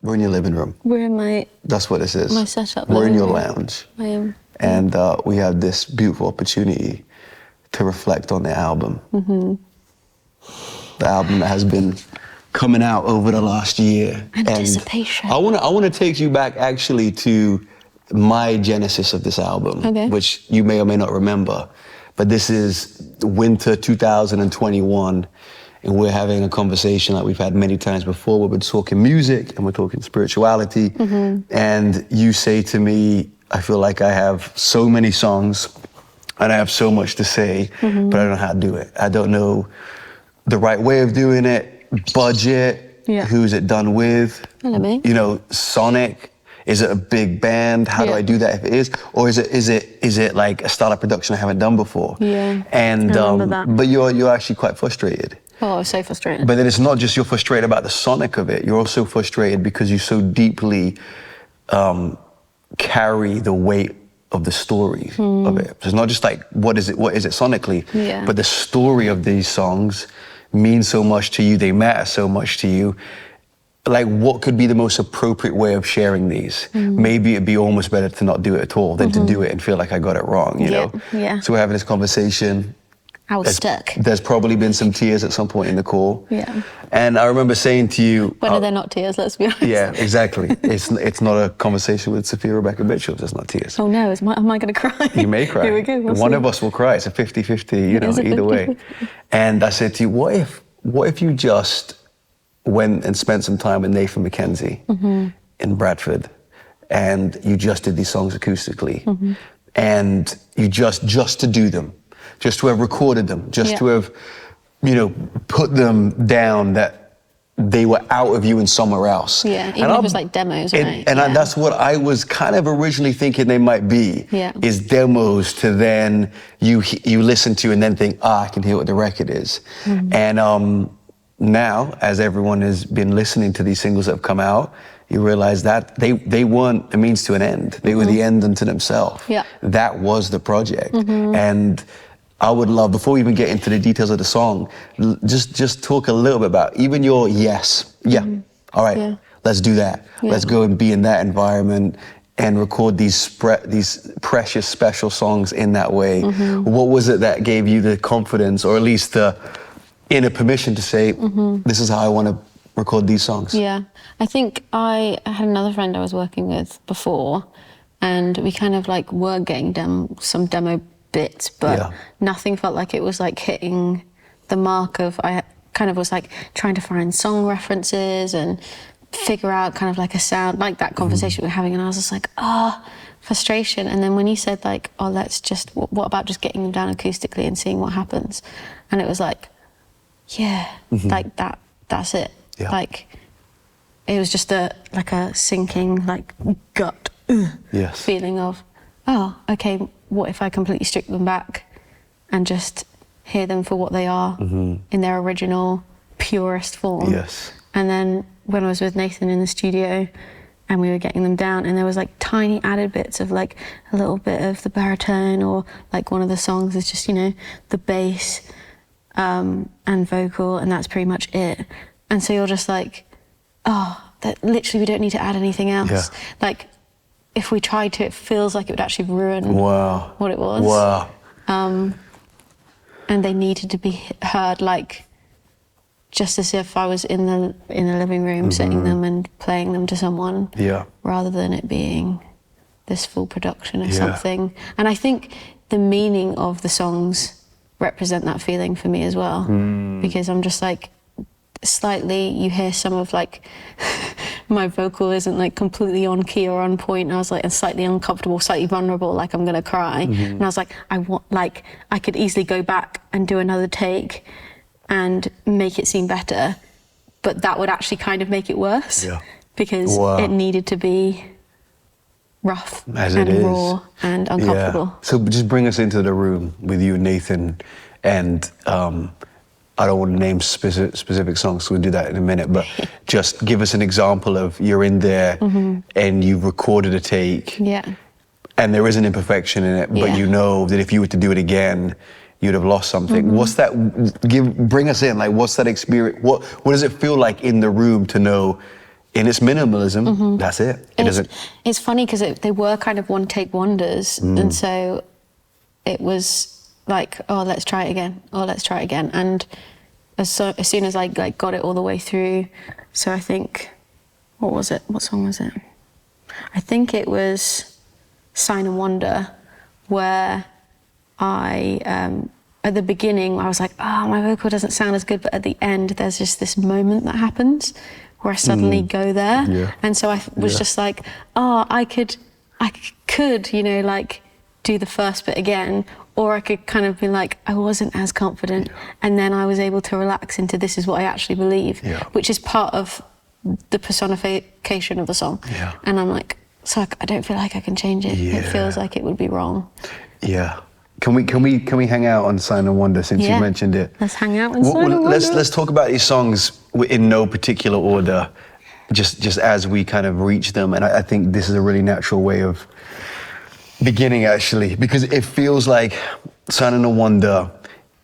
We're in your living room. We're in my... That's what this is. My setup. We're in your lounge. I am. And we have this beautiful opportunity to reflect on the album. The album that has been coming out over the last year. Anticipation. And I want to take you back actually to my genesis of this album, which you may or may not remember. But this is winter 2021, and we're having a conversation like we've had many times before. We've been talking music and we're talking spirituality. And you say to me, I feel like I have so many songs and I have so much to say, but I don't know how to do it. I don't know the right way of doing it, budget, who's it done with, you know, sonic. Is it a big band? How do I do that if it is? Or is it like a style of production I haven't done before? And I remember that. but you're actually quite frustrated. Oh, I was so frustrated. But then it's not just you're frustrated about the sonic of it. You're also frustrated because you so deeply carry the weight of the story of it. So it's not just like what is it sonically, but the story of these songs means so much to you. They matter so much to you. Like, what could be the most appropriate way of sharing these? Maybe it'd be almost better to not do it at all than to do it and feel like I got it wrong, you know? So we're having this conversation. I was stuck. There's probably been some tears at some point in the call. And I remember saying to you... When are there not tears, let's be honest? Yeah, exactly. It's not a conversation with Sophia Rebekah Mitchell if there's not tears. Oh no, am I going to cry? You may cry. Here we go. One of us will cry. It's a 50-50, you know, either way. And I said to you, what if you just went and spent some time with Nathan Mackenzie in Bradford, and you just did these songs acoustically, and you just to do them, just to have recorded them, just to have, you know, put them down, that they were out of you and somewhere else. Even if it was like demos, right? And that's what I was kind of originally thinking they might be, is demos to then you listen to and then think, I can hear what the record is. And now, as everyone has been listening to these singles that have come out, you realize that they weren't a means to an end. They were the end unto themselves. That was the project. And I would love, before we even get into the details of the song, just talk a little bit about even your all right, let's do that. Let's go and be in that environment and record these precious, special songs in that way. What was it that gave you the confidence, or at least the inner permission to say, this is how I want to record these songs? I think I had another friend I was working with before, and we kind of like were getting some demo bits, but nothing felt like it was like hitting the mark of, I kind of was like trying to find song references and figure out kind of like a sound, like that conversation we were having, and I was just like, frustration. And then when you said like, what about just getting them down acoustically and seeing what happens? And it was like, like that's it. Like, it was just a sinking, like, gut feeling of, okay, what if I completely strip them back and just hear them for what they are in their original, purest form? And then when I was with Nathan in the studio and we were getting them down, and there was like tiny added bits of like a little bit of the baritone, or like one of the songs is just, you know, the bass and vocal, and that's pretty much it. And so you're just like, that literally we don't need to add anything else. Like, if we tried to, it feels like it would actually ruin what it was. And they needed to be heard, like, just as if I was in the living room sitting them and playing them to someone, rather than it being this full production of something. And I think the meaning of the songs represent that feeling for me as well, because I'm just like, slightly, you hear some of like my vocal isn't like completely on key or on point, and I was like, slightly uncomfortable, slightly vulnerable, like I'm gonna cry. And I was like, I could easily go back and do another take and make it seem better, but that would actually kind of make it worse, because it needed to be rough and raw and uncomfortable. So just bring us into the room with you and Nathan, and I don't want to name specific songs, so we'll do that in a minute, but just give us an example of you're in there and you've recorded a take, and there is an imperfection in it, but you know that if you were to do it again, you'd have lost something. What's that, bring us in, like what's that experience, what does it feel like in the room to know in its minimalism, that's it. It's funny because they were kind of one-take wonders, and so it was like, oh, let's try it again. Oh, let's try it again. And as soon as I got it all the way through, so I think, what was it? What song was it? I think it was Sign and Wonder, where I, at the beginning, I was like, my vocal doesn't sound as good, but at the end, there's just this moment that happens where I suddenly go there. Yeah. And so I was just like, I could, you know, like do the first bit again, or I could kind of be like, I wasn't as confident. And then I was able to relax into this is what I actually believe, which is part of the personification of the song. Yeah. And I'm like, so I don't feel like I can change it. It feels like it would be wrong. Yeah. Can we hang out on Sign and Wonder since you mentioned it? Let's hang out on Sign and Wonder. Let's talk about these songs in no particular order, just as we kind of reach them. And I think this is a really natural way of beginning, actually, because it feels like Sign and Wonder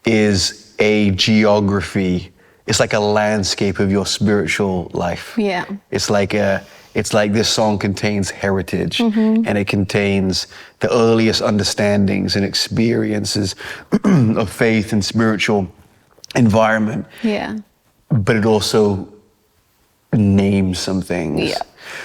is a geography. It's like a landscape of your spiritual life. Yeah. It's like this song contains heritage, and it contains the earliest understandings and experiences of faith and spiritual environment. Yeah. But it also names some things. Yeah.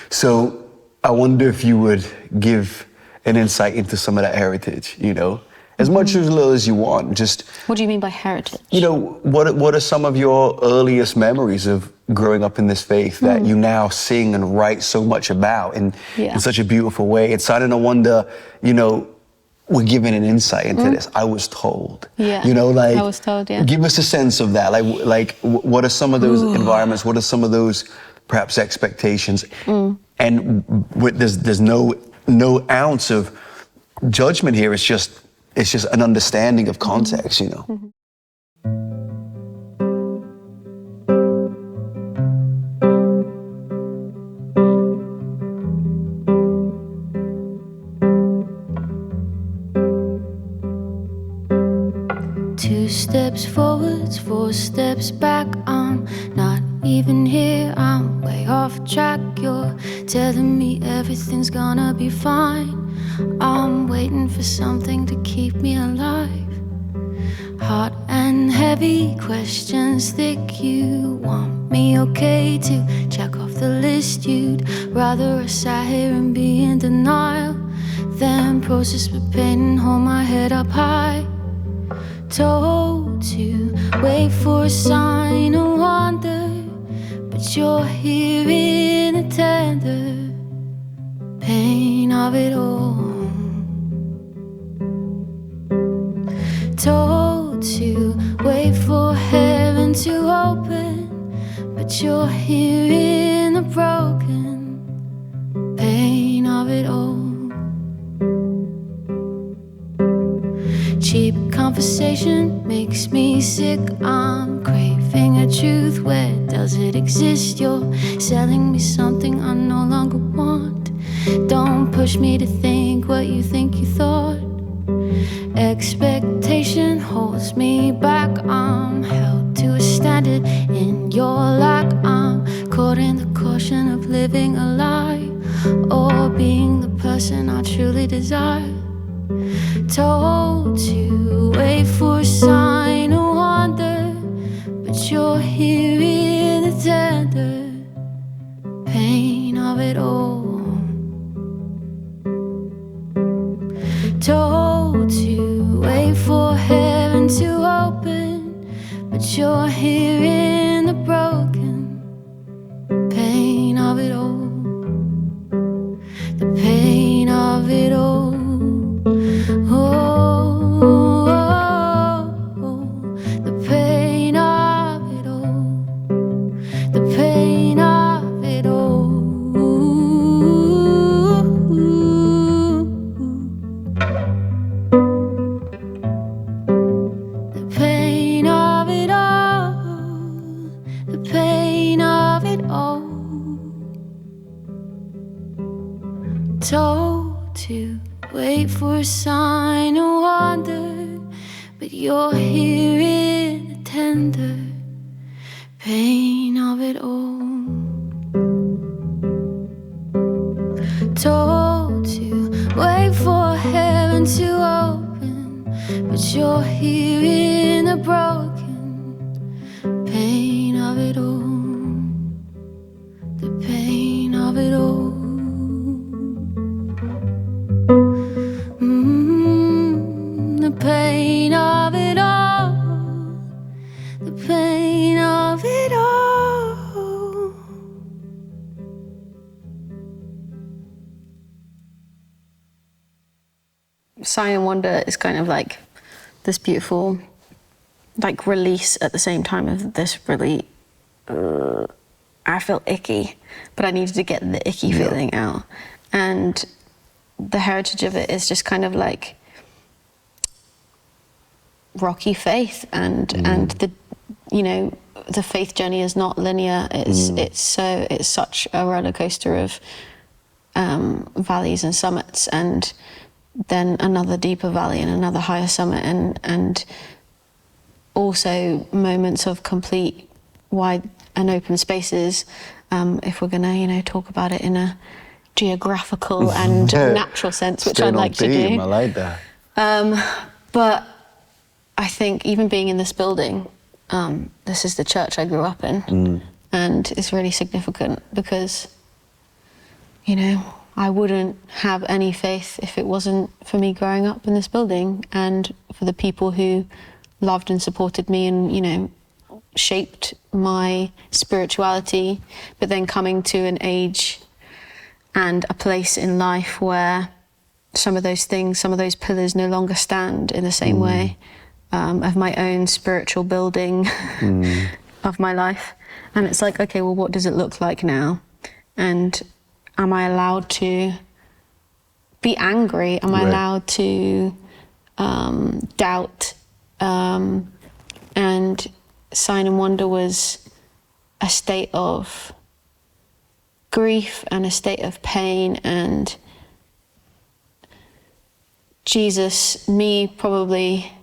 So I wonder if you would give an insight into some of that heritage, you know? As much or as little as you want, just... What do you mean by heritage? You know, what are some of your earliest memories of growing up in this faith that you now sing and write so much about in such a beautiful way? And Sign and Wonder, you know, we're given an insight into this. I was told. Yeah. You know, like... I was told, yeah. Give us a sense of that. Like what are some of those environments? What are some of those, perhaps, expectations? And there's no ounce of judgment here. It's just an understanding of context, you know. Two steps forwards, 4 steps back. I'm not even here, I'm way off track. You're telling me everything's gonna be fine. I'm waiting for something to keep me alive. Hot and heavy, questions thick. You want me okay to check off the list? You'd rather I sat here and be in denial than process with pain and hold my head up high. Told to wait for a sign of wonder, but you're here in the tender pain of it all. Told to wait for heaven to open, but you're here in the broken pain of it all. Cheap conversation makes me sick. I'm craving a truth. Where does it exist? You're selling me something I no longer want. Don't push me to think what you think you thought. Expectation holds me back. I'm held to a standard in your lack. I'm caught in the caution of living a lie, or being the person I truly desire. Told to wait for a sign of wonder, but you're here in the tender pain of it all. Told to wait for heaven to open, but you're here in the broken pain of it all. The pain of it all. Told to wait for a sign of wonder, but you're here in the tender pain of it all. to open, but you're here in the broken pain of it all, the pain of it all. The pain of it all, the pain of it all. Sign and Wonder is kind of like this beautiful, like, release at the same time of this really, I felt icky, but I needed to get the icky feeling out. And the heritage of it is just kind of like rocky faith, and the, you know, the faith journey is not linear. It's such a roller coaster of valleys and summits, and then another deeper valley and another higher summit, and also moments of complete wide and open spaces, if we're gonna, you know, talk about it in a geographical and natural sense, which I'd like to do. I like that. But I think even being in this building, this is the church I grew up in, and it's really significant because, you know, I wouldn't have any faith if it wasn't for me growing up in this building, and for the people who loved and supported me and, you know, shaped my spirituality, but then coming to an age and a place in life where some of those things, some of those pillars no longer stand in the same way, of my own spiritual building of my life. And it's like, okay, well, what does it look like now? And am I allowed to be angry? Am I allowed to doubt? And Sign and Wonder was a state of grief and a state of pain, and Jesus, me probably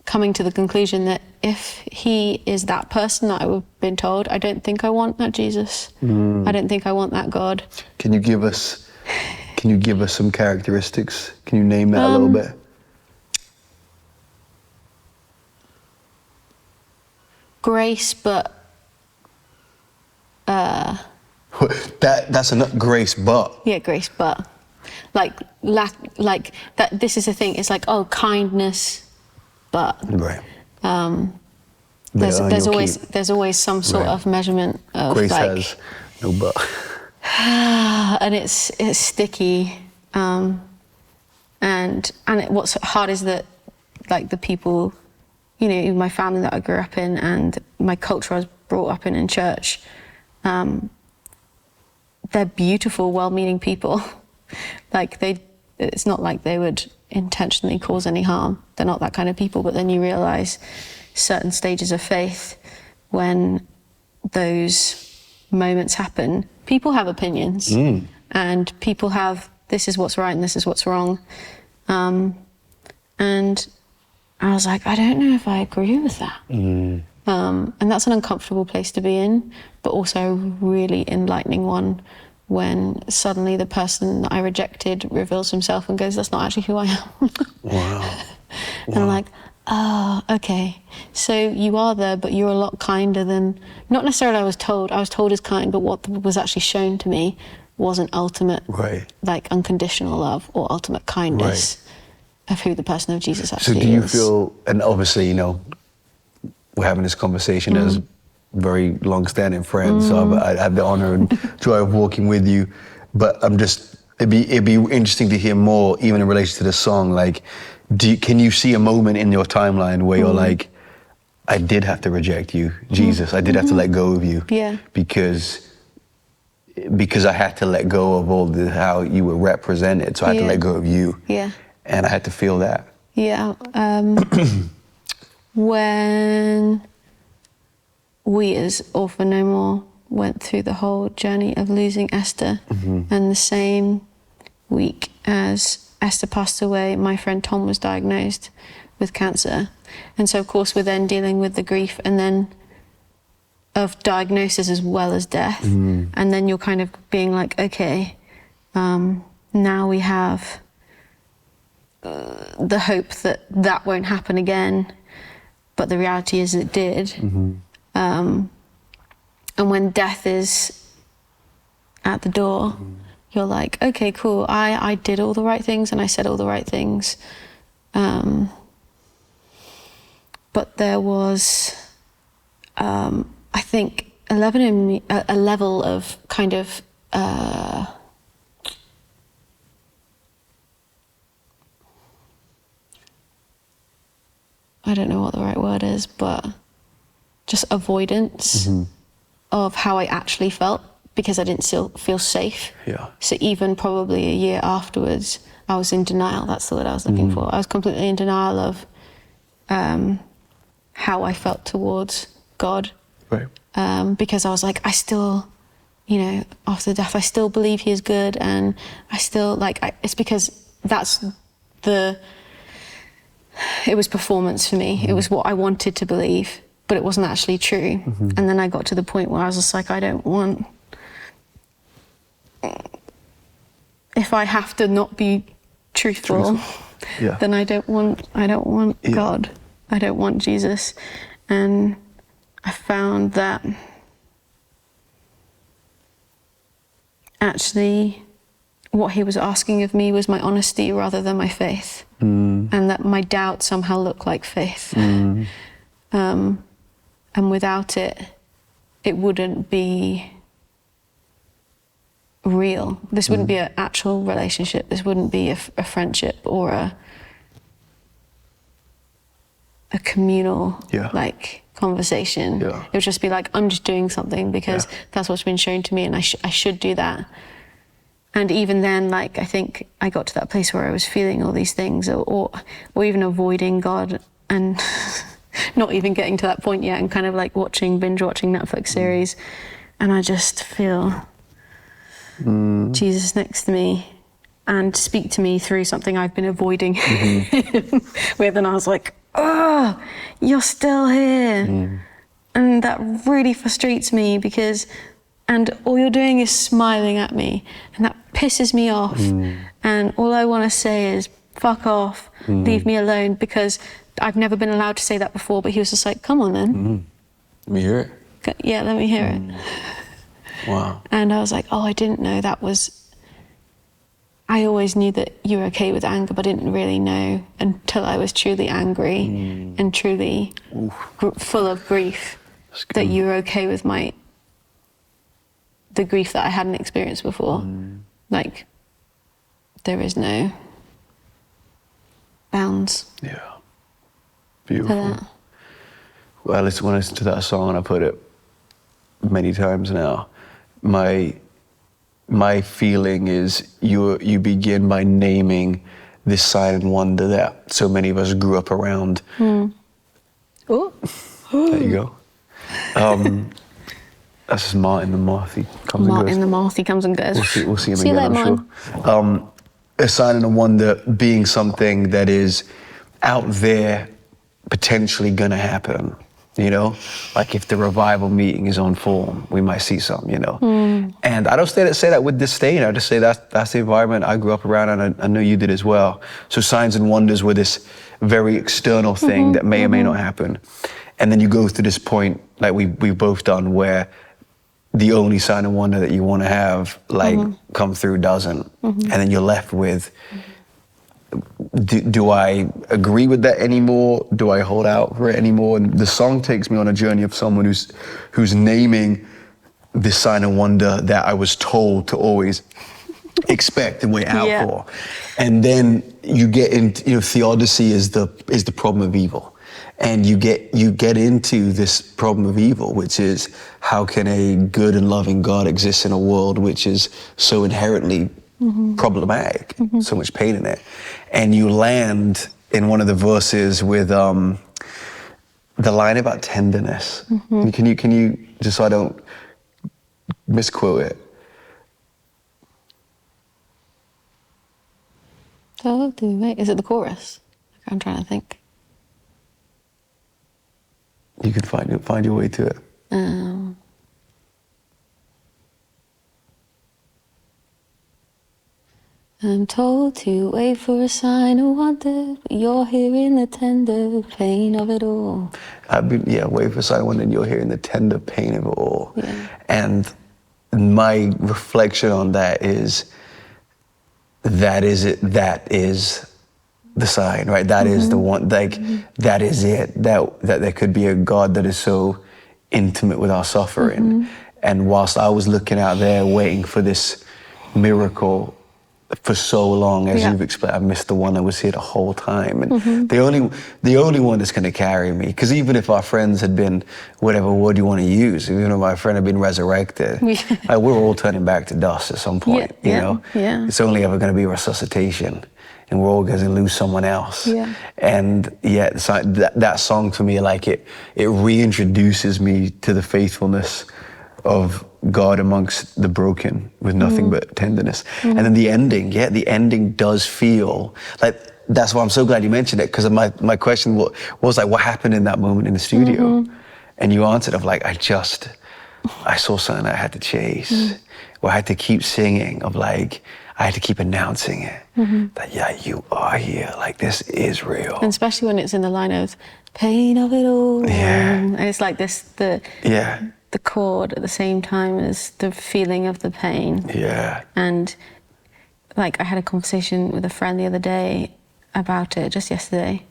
coming to the conclusion that if he is that person that I've been told, I don't think I want that Jesus. I don't think I want that God. Can you give us some characteristics? Can you name that a little bit? Grace, but that's enough. Grace, but grace, but like that. This is the thing. It's like, oh, kindness, but there's always some sort of measurement of grace like, has no but, and it's sticky, and what's hard is that, like, the people, you know, my family that I grew up in and my culture I was brought up in church, they're beautiful, well-meaning people. Like, it's not like they would intentionally cause any harm. They're not that kind of people. But then you realise certain stages of faith, when those moments happen, people have opinions, and people have, this is what's right and this is what's wrong. And I was like, I don't know if I agree with that. And that's an uncomfortable place to be in, but also a really enlightening one, when suddenly the person that I rejected reveals himself and goes, that's not actually who I am. Wow. And I'm like, oh, okay. So you are there, but you're a lot kinder than, not necessarily I was told as kind, but what was actually shown to me wasn't ultimate, like, unconditional love or ultimate kindness of who the person of Jesus actually is. So do you feel, and obviously, you know, we're having this conversation as very long-standing friends, so I have the honor and joy of walking with you, but it'd be interesting to hear more, even in relation to the song. Like, can you see a moment in your timeline where you're like, I did have to reject you, Jesus, I did have to let go of you, because I had to let go of all how you were represented, so I had to let go of you, and I had to feel that. When we as Orphan No More went through the whole journey of losing Esther, and the same week as Esther passed away, my friend Tom was diagnosed with cancer. And so, of course, we're then dealing with the grief and then of diagnosis as well as death. And then you're kind of being like, okay, now we have the hope that that won't happen again, but the reality is it did. And when death is at the door, you're like, okay, cool, I did all the right things and I said all the right things. But there was, I think, a level of kind of, I don't know what the right word is, but just avoidance of how I actually felt, because I didn't feel safe. Yeah. So even probably a year afterwards, I was in denial. That's the word I was looking for. I was completely in denial of how I felt towards God. Right. Because I was like, I still, you know, after death, I still believe he is good, and I still, like, it's because that's it was performance for me. It was what I wanted to believe, but it wasn't actually true. And then I got to the point where I was just like, I don't want, if I have to not be truthful, then I don't want God. I don't want Jesus. And I found that actually what he was asking of me was my honesty rather than my faith. And that my doubt somehow looked like faith. And without it, it wouldn't be real. This wouldn't be an actual relationship. This wouldn't be a friendship or a communal like conversation. It would just be like, I'm just doing something because that's what's been shown to me, and I should do that. And even then, like, I think I got to that place where I was feeling all these things, or even avoiding God, and not even getting to that point yet, and kind of like binge watching Netflix series, and I just feel Jesus next to me and speak to me through something I've been avoiding with, and I was like, oh, you're still here. And that really frustrates me because, and all you're doing is smiling at me, and that pisses me off. And all I want to say is, fuck off, leave me alone, because I've never been allowed to say that before, but he was just like, come on then. Let me hear it. Yeah, let me hear it. Wow. And I was like, oh, I didn't know that was, I always knew that you were okay with anger, but I didn't really know until I was truly angry and truly full of grief that you were okay with the grief that I hadn't experienced before. Like, there is no bounds. Yeah. Beautiful. For that. Well, when I listen to that song, and I put it many times now, my feeling is you begin by naming this sign and wonder that so many of us grew up around. Oh. There you go. That's just Martin the Moth. He comes and goes. The Moth, he comes and goes. We'll see him See again, you later, I'm sure. A sign and a wonder being something that is out there, potentially gonna happen. You know, like if the revival meeting is on form, we might see something, you know. And I don't say that with disdain. I just say that's the environment I grew up around, and I know you did as well. So signs and wonders were this very external thing that may or may not happen. And then you go through this point, like we've both done, where the only sign and wonder that you want to have, like, come through doesn't. And then you're left with, do I agree with that anymore? Do I hold out for it anymore? And the song takes me on a journey of someone who's naming this sign and wonder that I was told to always expect and wait out for. And then you get into, you know, theodicy is the problem of evil. And you get into this problem of evil, which is, how can a good and loving God exist in a world which is so inherently problematic, so much pain in it? And you land in one of the verses with the line about tenderness. Can you, just so I don't misquote it? Is it the chorus? I'm trying to think. You can find your way to it. I'm told to wait for a sign of wonder, but you're hearing the tender pain of it all. Wait for a sign of wonder, and you're hearing the tender pain of it all. Yeah. And my reflection on that is that is the sign, right? That is the one, like, that is it, that there could be a God that is so intimate with our suffering. And whilst I was looking out there waiting for this miracle for so long, as you've explained, I missed the one that was here the whole time. And the only one that's going to carry me, because even if our friends had been, whatever word you want to use, even if my friend had been resurrected, like, we're all turning back to dust at some point, you know? Yeah. It's only ever going to be resuscitation, and we're all going to lose someone else. Yeah. And yet that song for me, like, it reintroduces me to the faithfulness of God amongst the broken with nothing but tenderness. And then the ending does feel like, that's why I'm so glad you mentioned it, because my question was like, what happened in that moment in the studio? And you answered of like, I saw something I had to chase, where I had to keep singing, of like, I had to keep announcing it, that you are here, like, this is real. And especially when it's in the line of pain of it all. And it's like the chord at the same time as the feeling of the pain. And like, I had a conversation with a friend the other day about it, just yesterday,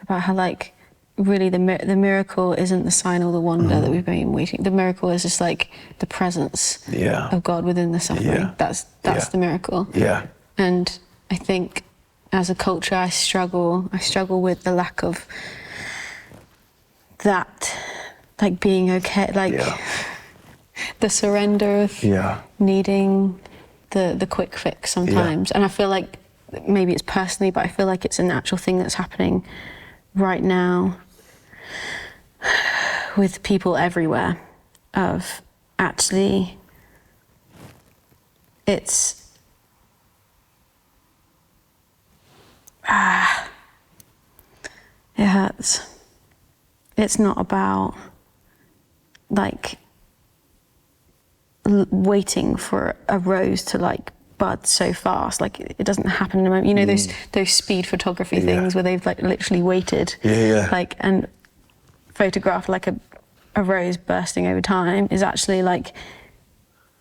about how, like, really the miracle isn't the sign or the wonder that we've been waiting. The miracle is just like the presence of God within the suffering. That's the miracle. And I think as a culture, I struggle with the lack of that, like, being okay, like the surrender of needing the quick fix sometimes. And I feel like, maybe it's personally, but I feel like it's a natural thing that's happening right now with people everywhere, of actually, it hurts. It's not about, like, waiting for a rose to, like, bud so fast. Like, it doesn't happen in a moment. You know, those speed photography things where they've, like, literally waited, like, and photographed, like, a rose bursting over time is actually, like,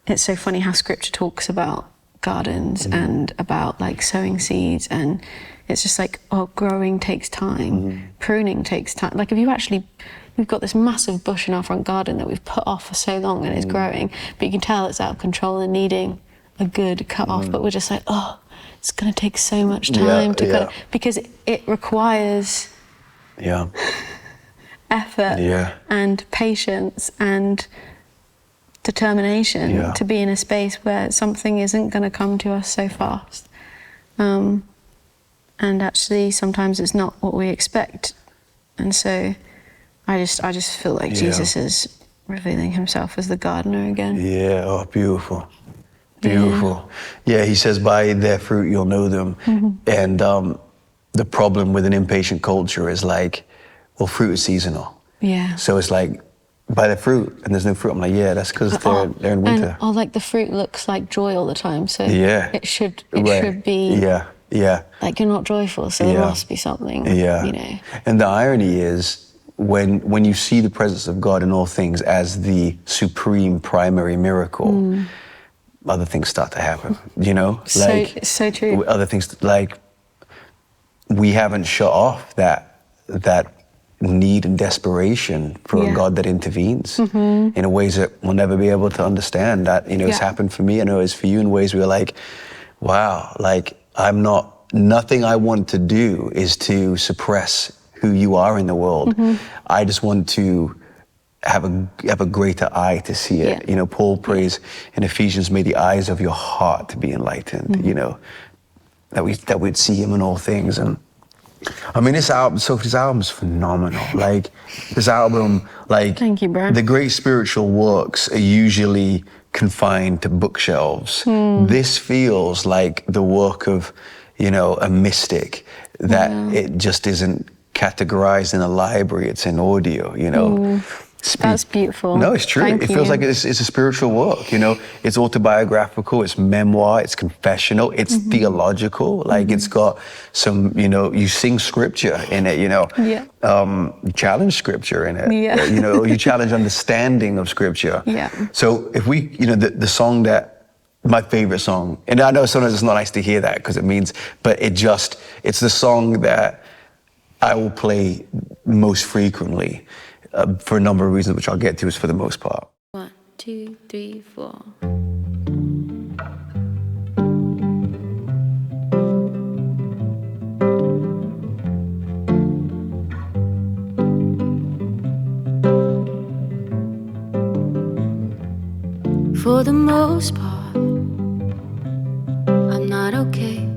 it's so funny how scripture talks about gardens and about, like, sowing seeds, and it's just like, growing takes time, pruning takes time. Like, we've got this massive bush in our front garden that we've put off for so long, and it's growing, but you can tell it's out of control and needing a good cut off, but we're just like, it's going to take so much time to cut it, because it requires effort and patience and determination to be in a space where something isn't going to come to us so fast. And actually, sometimes it's not what we expect. And so I just feel like Jesus is revealing himself as the gardener again. Beautiful. Beautiful. He says, by their fruit you'll know them. And the problem with an impatient culture is, like, well, fruit is seasonal. So it's like, by the fruit, and there's no fruit. I'm like, that's because they're in winter. And, like, the fruit looks like joy all the time, so it should be like, you're not joyful, so there must be something, you know. And the irony is, when you see the presence of God in all things as the supreme primary miracle, other things start to happen, you know? Like, so true. Other things, like, we haven't shut off that need and desperation for a God that intervenes in ways that we'll never be able to understand. That, you know, it's happened for me, I know it's for you, in ways where you're like, wow, like, nothing I want to do is to suppress who you are in the world. I just want to have a greater eye to see it. You know, Paul prays in Ephesians, may the eyes of your heart to be enlightened, you know, that we'd see him in all things. And I mean, this album's phenomenal. Like, this album, like, thank you, bro. The great spiritual works are usually confined to bookshelves. This feels like the work of, you know, a mystic, that it just isn't categorized in a library, it's in audio, you know. That's beautiful. No, it's true. Thank it you. feels like it's a spiritual work, you know. It's autobiographical, it's memoir, it's confessional, it's theological. Like it's got some, you know, you sing scripture in it, you know. Yeah. You challenge scripture in it. Yeah. You know, you challenge understanding of scripture. Yeah. So if we, you know, the song that, my favorite song, and I know sometimes it's not nice to hear that because it means, but it's the song that I will play most frequently. For a number of reasons, which I'll get to, is for the most part. 1, 2, 3, 4. For the most part, I'm not okay.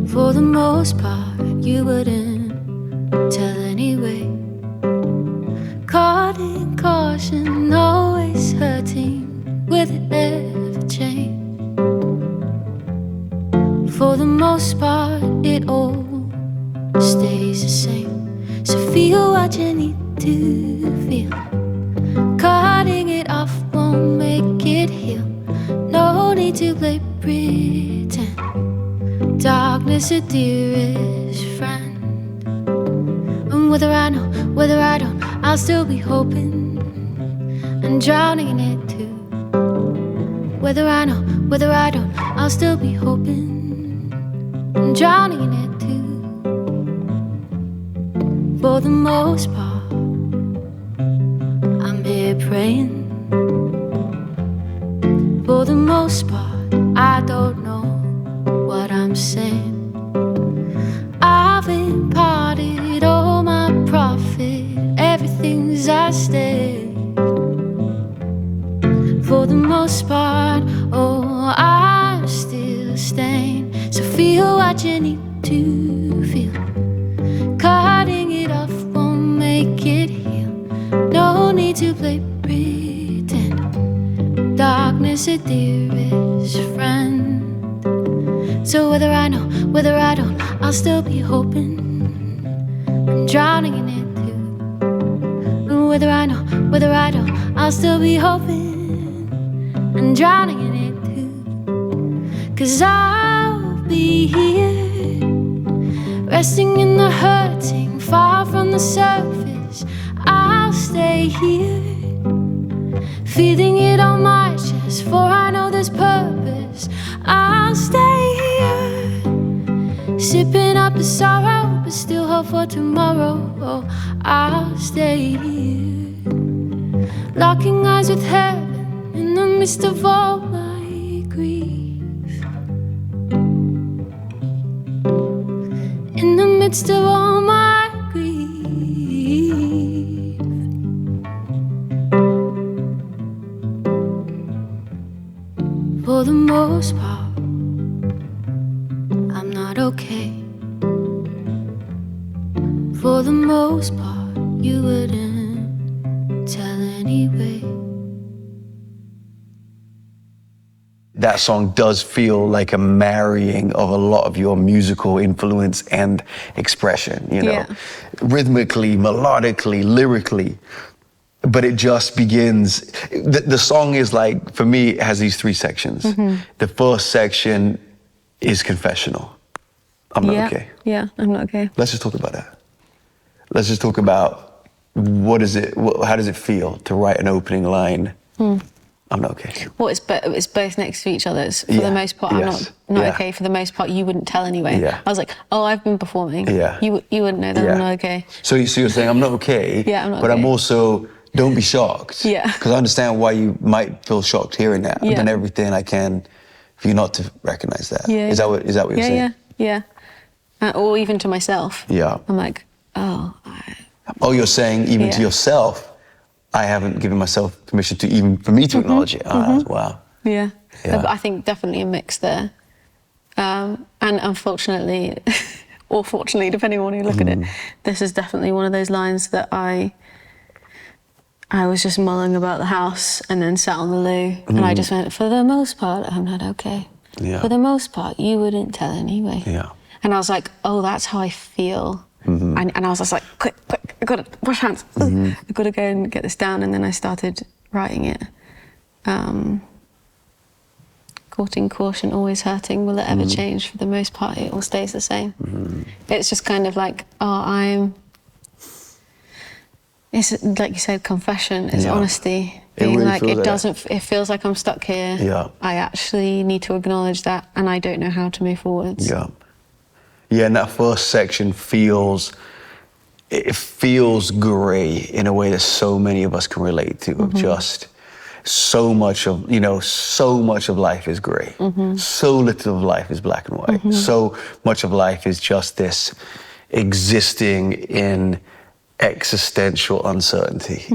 For the most part, you wouldn't tell anyway. Caught in caution, always hurting. Will it ever change? For the most part, it all stays the same. So feel what you need to feel. Cutting it off won't make it heal. No need to play pretend. Darkness, a dearest friend. And whether I know, whether I don't, I'll still be hoping and drowning in it too. Whether I know, whether I don't, I'll still be hoping and drowning in it too. For the most part, I'm here praying. For the most part, I don't know what I'm saying. I've imparted all my profit, everything's at stake. For the most part, oh, I'm still staying. So feel what you need to feel. Cutting it off won't make it heal. No need to play pretend. Darkness, a dearest friend. So whether I know, whether I don't, I'll still be hoping and drowning in it too. Whether I know, whether I don't, I'll still be hoping and drowning in it too. 'Cause I'll be here, resting in the hurting, far from the surface. I'll stay here, feeling it on my chest, for I know there's purpose. I'll stay here, sipping up the sorrow, but still hope for tomorrow. Oh, I'll stay here, locking eyes with heaven in the midst of all my grief. In the midst of all my grief. For the most part, I'm not okay. For the most part, you wouldn't tell anyway. That song does feel like a marrying of a lot of your musical influence and expression, you know, rhythmically, melodically, lyrically. But it just begins, the song is like, for me, it has these three sections. The first section is confessional. I'm not okay. Yeah, I'm not okay. Let's just talk about that. Let's just talk about how does it feel to write an opening line? I'm not okay. Well, it's both next to each other. For the most part, I'm not okay. For the most part, you wouldn't tell anyway. I was like, oh, I've been performing. You wouldn't know that I'm not okay. So you're saying I'm not okay, I'm not but okay. I'm also, don't be shocked. Because I understand why you might feel shocked hearing that. I've done everything I can for you not to recognize that. Is that what you're saying? Yeah. Or even to myself. I'm like, oh. Oh, you're saying even to yourself, I haven't given myself permission for me to acknowledge it. Wow. Yeah. But I think definitely a mix there. And unfortunately, or fortunately, depending on when you look at it, this is definitely one of those lines that I was just mulling about the house and then sat on the loo and I just went, for the most part, I'm not okay. For the most part, you wouldn't tell anyway. And I was like, oh, that's how I feel. And I was just like, quick, I got to wash hands. I've got to go and get this down. And then I started writing it. Courting caution, always hurting. Will it ever change? For the most part, it all stays the same. It's just kind of like, it's like you said, confession. It's honesty. Being really like, it feels like I'm stuck here. Yeah. I actually need to acknowledge that, and I don't know how to move forwards. Yeah. Yeah, and that first section feels grey in a way that so many of us can relate to, of just so much of life is grey. So little of life is black and white. So much of life is just this existing in existential uncertainty,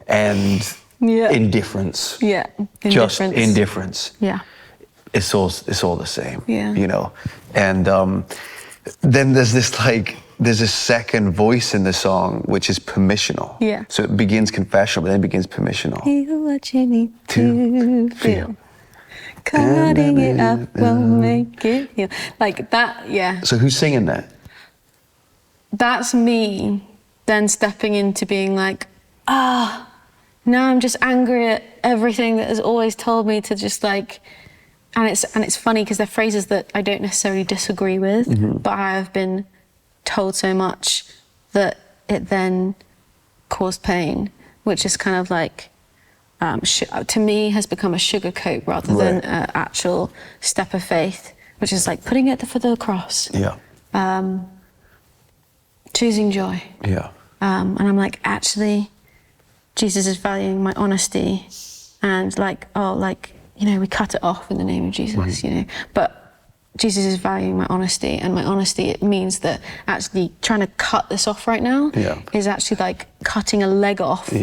and indifference. Yeah, indifference. Just indifference. Yeah. It's all the same. Yeah. And then there's a second voice in the song which is permissional. Yeah. So it begins confessional, but then it begins permissional. Feel what you need to feel. Cutting it up won't make it heal. Like that, yeah. So who's singing that? That's me then stepping into being like, now I'm just angry at everything that has always told me to just like, and it's funny because they're phrases that I don't necessarily disagree with, but I have been told so much that it then caused pain, which is kind of like, to me, has become a sugarcoat rather than an actual step of faith, which is like putting it at the foot of the cross. Yeah. Choosing joy. Yeah. And I'm like, actually, Jesus is valuing my honesty, and like, we cut it off in the name of Jesus, But Jesus is valuing my honesty, and my honesty, it means that actually trying to cut this off right now is actually like cutting a leg off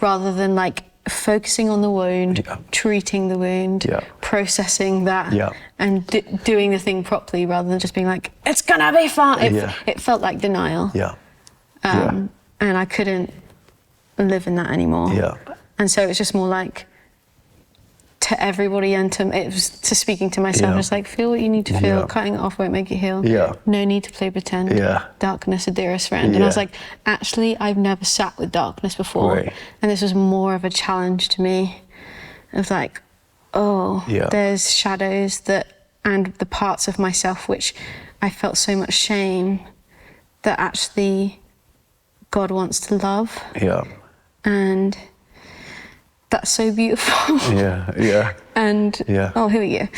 rather than like focusing on the wound, treating the wound, processing that, and doing the thing properly rather than just being like, it's gonna be fine. It felt like denial. And I couldn't live in that anymore. And so it's just more like, to everybody and to speaking to myself, just like, feel what you need to feel. Cutting it off won't make it heal. No need to play pretend. Darkness, a dearest friend. And I was like, actually, I've never sat with darkness before. And this was more of a challenge to me of like, there's shadows and the parts of myself which I felt so much shame that actually God wants to love. And that's so beautiful. And here we go.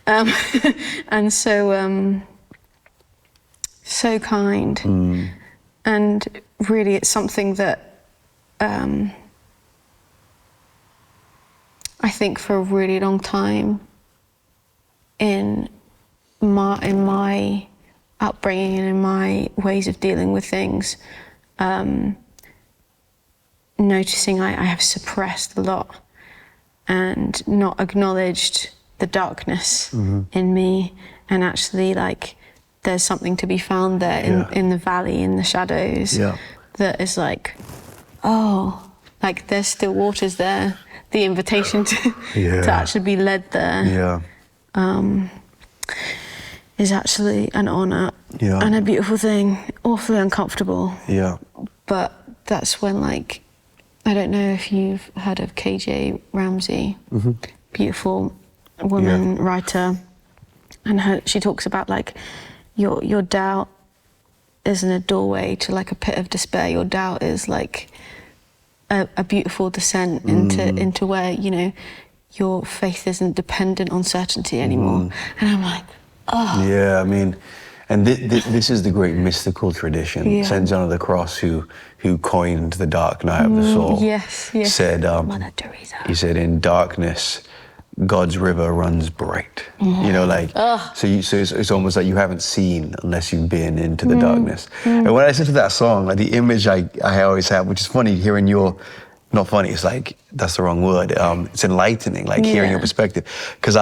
And so so kind. And really, it's something that I think for a really long time in my upbringing and in my ways of dealing with things, noticing I have suppressed a lot and not acknowledged the darkness in me, and actually like there's something to be found there in the valley, in the shadows, that is like, like there's still waters there. The invitation to actually be led there is actually an honor and a beautiful thing, awfully uncomfortable. But that's when, like, I don't know if you've heard of KJ Ramsey, beautiful woman writer, and she talks about like your doubt isn't a doorway to like a pit of despair. Your doubt is like a beautiful descent into where, you know, your faith isn't dependent on certainty anymore. And I'm like, yeah, I mean, and this is the great mystical tradition. St. John of the Cross, who coined the dark night of the soul, said, Mother Teresa. He said, in darkness, God's river runs bright. You know, like, so it's almost like you haven't seen unless you've been into the darkness. And when I listen to that song, like the image I always have, which is funny, hearing your, not funny, it's like, that's the wrong word. It's enlightening, like hearing your perspective. Because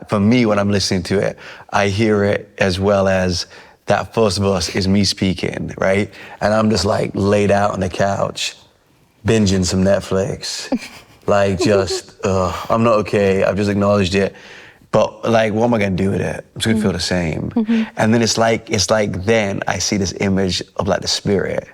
for me, when I'm listening to it, I hear it as well as that first verse is me speaking, right? And I'm just like laid out on the couch, binging some Netflix. Like just, I'm not okay, I've just acknowledged it. But like, what am I gonna do with it? I'm just gonna feel the same. And then it's like then I see this image of like the spirit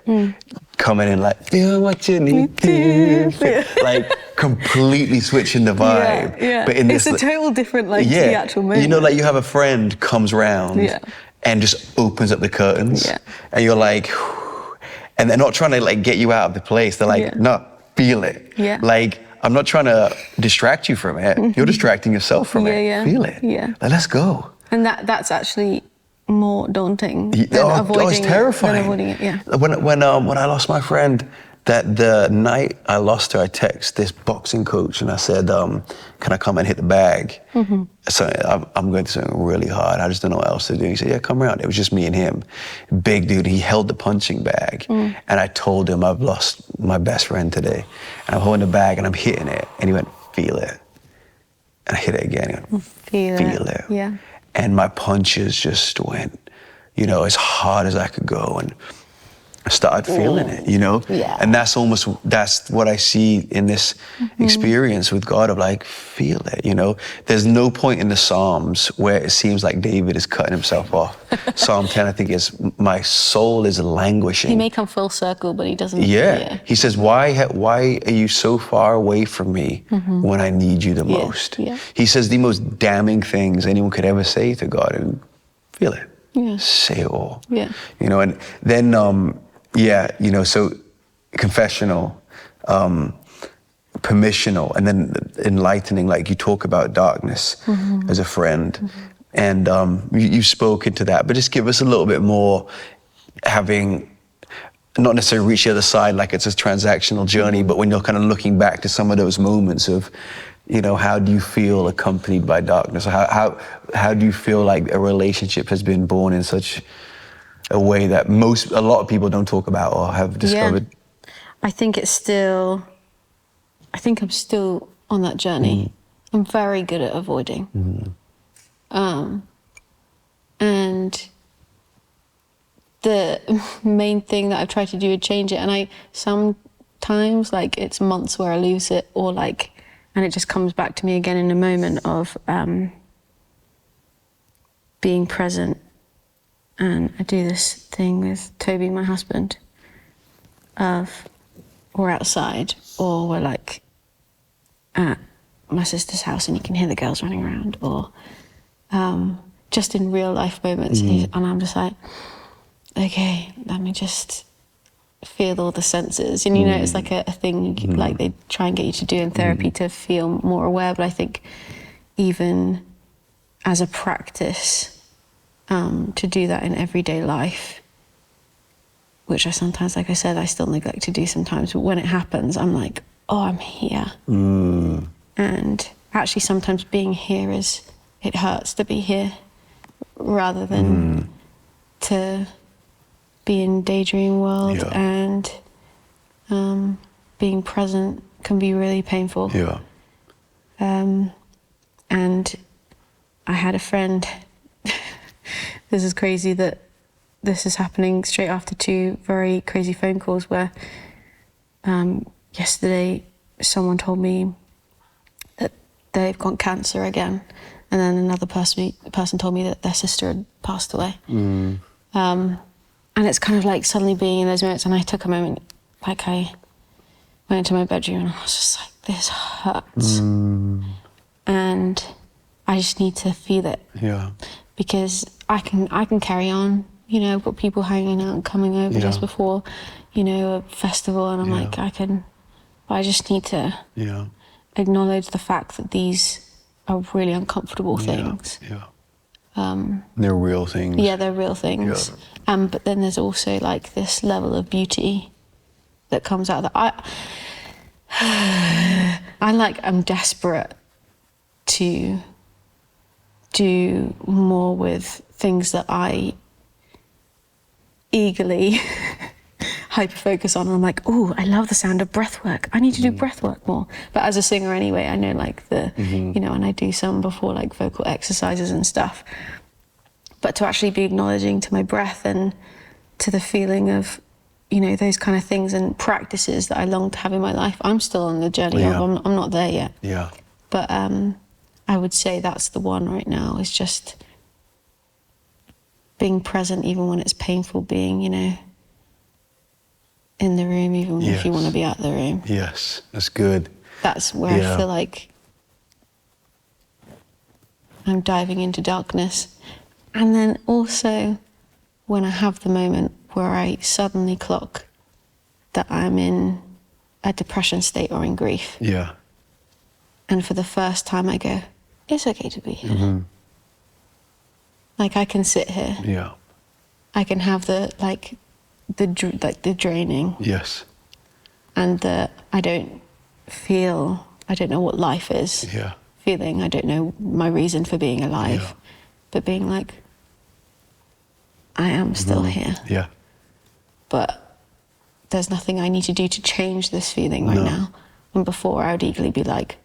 coming in like, feel what you need to feel. Like completely switching the vibe. Yeah. But in this, it's a total different, like, to the actual moment. You know, like you have a friend comes round and just opens up the curtains. Yeah. And you're like, whew, and they're not trying to like get you out of the place. They're like, no, feel it. Yeah. Like, I'm not trying to distract you from it. You're distracting yourself from it. Yeah. Feel it. Yeah. Like, let's go. And that's actually more daunting than avoiding it's terrifying. Than avoiding it, yeah. When I lost my friend, that the night I lost her, I texted this boxing coach and I said, can I come and hit the bag? So I'm going through something really hard. I just don't know what else to do. He said, yeah, come around. It was just me and him. Big dude, he held the punching bag. And I told him I've lost my best friend today. And I'm holding the bag and I'm hitting it. And he went, feel it. And I hit it again. He went, feel it. Yeah. And my punches just went, you know, as hard as I could go. And I started feeling it, you know? Yeah. And that's what I see in this experience with God of like, feel it, you know? There's no point in the Psalms where it seemes like David is cutting himself off. Psalm 10, I think, is, my soul is languishing. He may come full circle, but he doesn't. Yeah. He says, why are you so far away from me when I need you the most? Yeah. He says the most damning things anyone could ever say to God, and feel it. Yeah. Say it all. Yeah. You know, and then, you know, so confessional, permissional, and then enlightening, like you talk about darkness as a friend. And you spoke into that, but just give us a little bit more, having not necessarily reached the other side like it's a transactional journey, but when you're kind of looking back to some of those moments of, you know, how do you feel accompanied by darkness? How do you feel like a relationship has been born in such a way that a lot of people don't talk about or have discovered? Yeah. I think I'm still on that journey. I'm very good at avoiding. And the main thing that I've tried to do is change it. And I sometimes, like, it's months where I lose it, or like, and it just comes back to me again in a moment of being present. And I do this thing with Toby, my husband, of we're outside, or we're like at my sister's house and you can hear the girls running around, or just in real life moments. And I'm just like, okay, let me just feel all the senses. And you know, it's like a thing like they try and get you to do in therapy to feel more aware. But I think even as a practice, to do that in everyday life, which I sometimes, like I said, I still neglect to do sometimes, but when it happens, I'm like, oh, I'm here. And actually sometimes being here it hurts to be here, rather than to be in daydream world. And being present can be really painful. And I had a friend, this is crazy that this is happening straight after 2 very crazy phone calls where yesterday someone told me that they've got cancer again, and then another person told me that their sister had passed away. And it's kind of like suddenly being in those moments, and I took a moment, like I went into my bedroom and I was just like, this hurts. And I just need to feel it. Because I can carry on. You know, I've got people hanging out and coming over just before, you know, a festival, and I'm like, but I just need to acknowledge the fact that these are really uncomfortable things. They're real things. Yeah, they're real things. But then there's also like this level of beauty that comes out of that. I'm desperate to do more with things that I eagerly hyper-focus on. And I'm like, oh, I love the sound of breath work. I need to do breath work more. But as a singer anyway, I know like you know, and I do some before like vocal exercises and stuff. But to actually be acknowledging to my breath and to the feeling of, you know, those kind of things and practices that I long to have in my life, I'm still on the journey of, I'm not there yet. But I would say that's the one right now, is just being present even when it's painful, being, you know, in the room, even if you want to be out of the room. Yes, that's good. That's where I feel like I'm diving into darkness. And then also when I have the moment where I suddenly clock that I'm in a depression state or in grief. Yeah. And for the first time I go, it's okay to be here. Like I can sit here. Yeah. I can have the draining. Yes. And I don't know what life is. Yeah. Feeling, I don't know my reason for being alive. Yeah. But being like, I am still here. Yeah. But there's nothing I need to do to change this feeling right now. And before I would eagerly be like,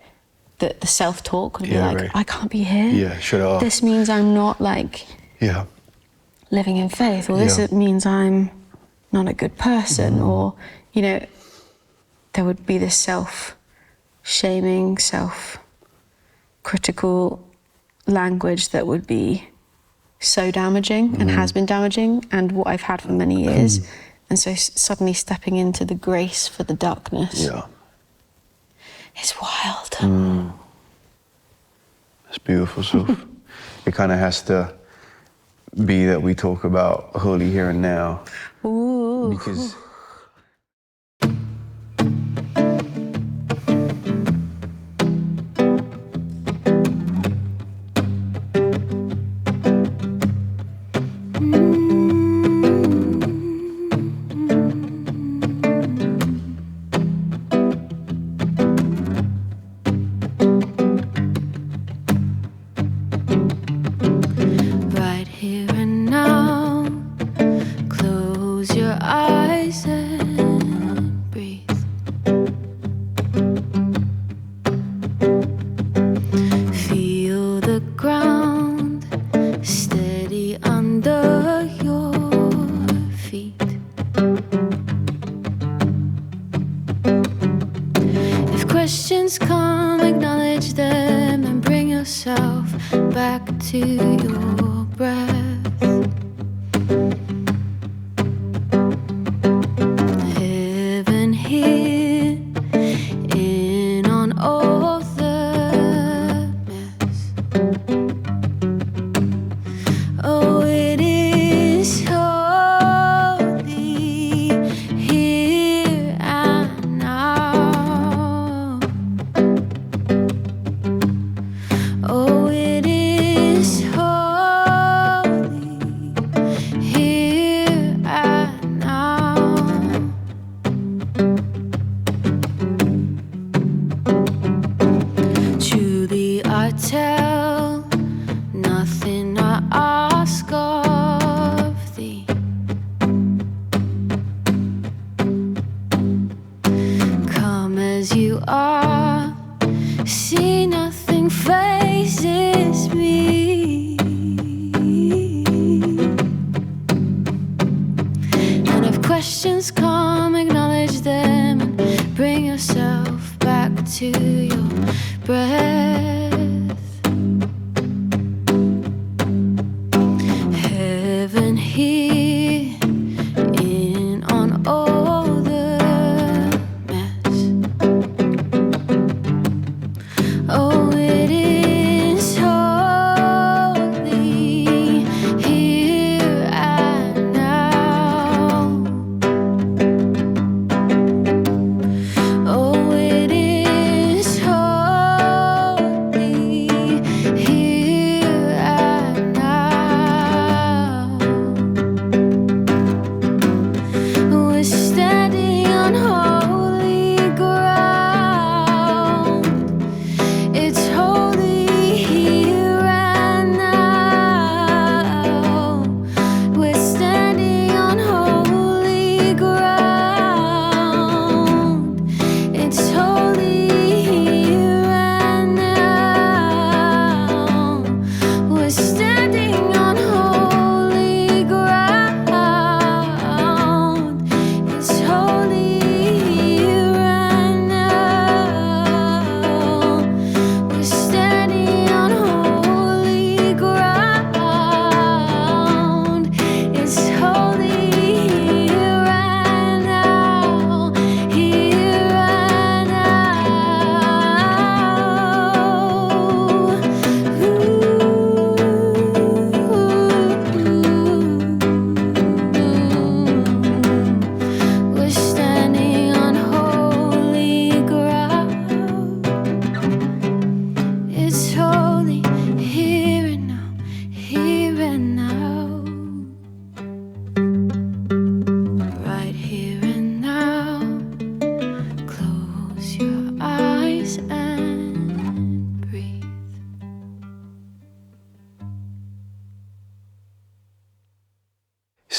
the self-talk would be like, right. I can't be here. Yeah, shut up. This means I'm not like living in faith, or this means I'm not a good person, or, you know, there would be this self-shaming, self-critical language that would be so damaging and has been damaging, and what I've had for many years. And so suddenly stepping into the grace for the darkness. It's wild. It's beautiful, Soph. It kind of has to be that we talk about holy here and now. Ooh. Because Right here and now, close your eyes and breathe. Feel the ground steady under your feet. If questions come, acknowledge them and bring yourself back to your breath. Heaven here, in on all the mess. Oh, it is holy here and now. Oh, it is holy.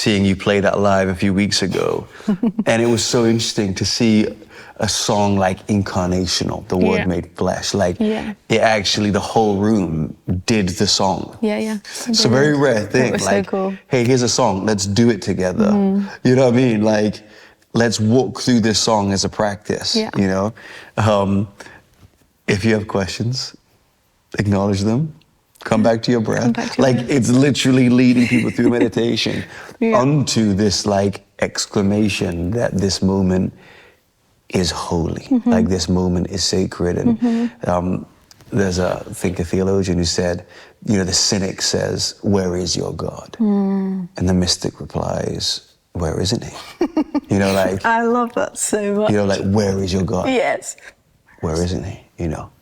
seeing you play that live a few weeks ago. And it was so interesting to see a song like incarnational, the word made flesh. Like it actually, the whole room did the song. It's a very rare thing. That was like, so cool. Hey, here's a song, let's do it together. You know what I mean? Like, let's walk through this song as a practice, you know? If you have questions, acknowledge them. Come back to your breath. It's literally leading people through meditation onto this like exclamation that this moment is holy. Like this moment is sacred. And there's a theologian who said, you know, the cynic says, where is your God? And the mystic replies, where isn't he? You know, like... I love that so much. You know, like, where is your God? Yes. Where isn't he? You know?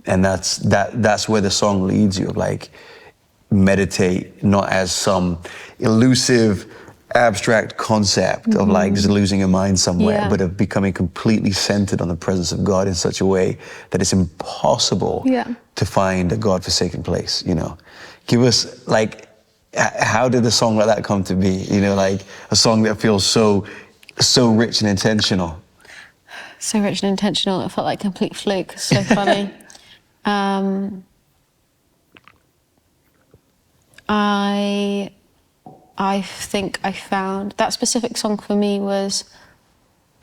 And that's where the song leads you. Like, meditate not as some elusive, abstract concept of like just losing your mind somewhere, but of becoming completely centered on the presence of God in such a way that it's impossible to find a God-forsaken place, you know? Give us, like, how did a song like that come to be? You know, like a song that feels so rich and intentional. So rich and intentional, it felt like complete fluke. It's so funny. I think I found that specific song for me was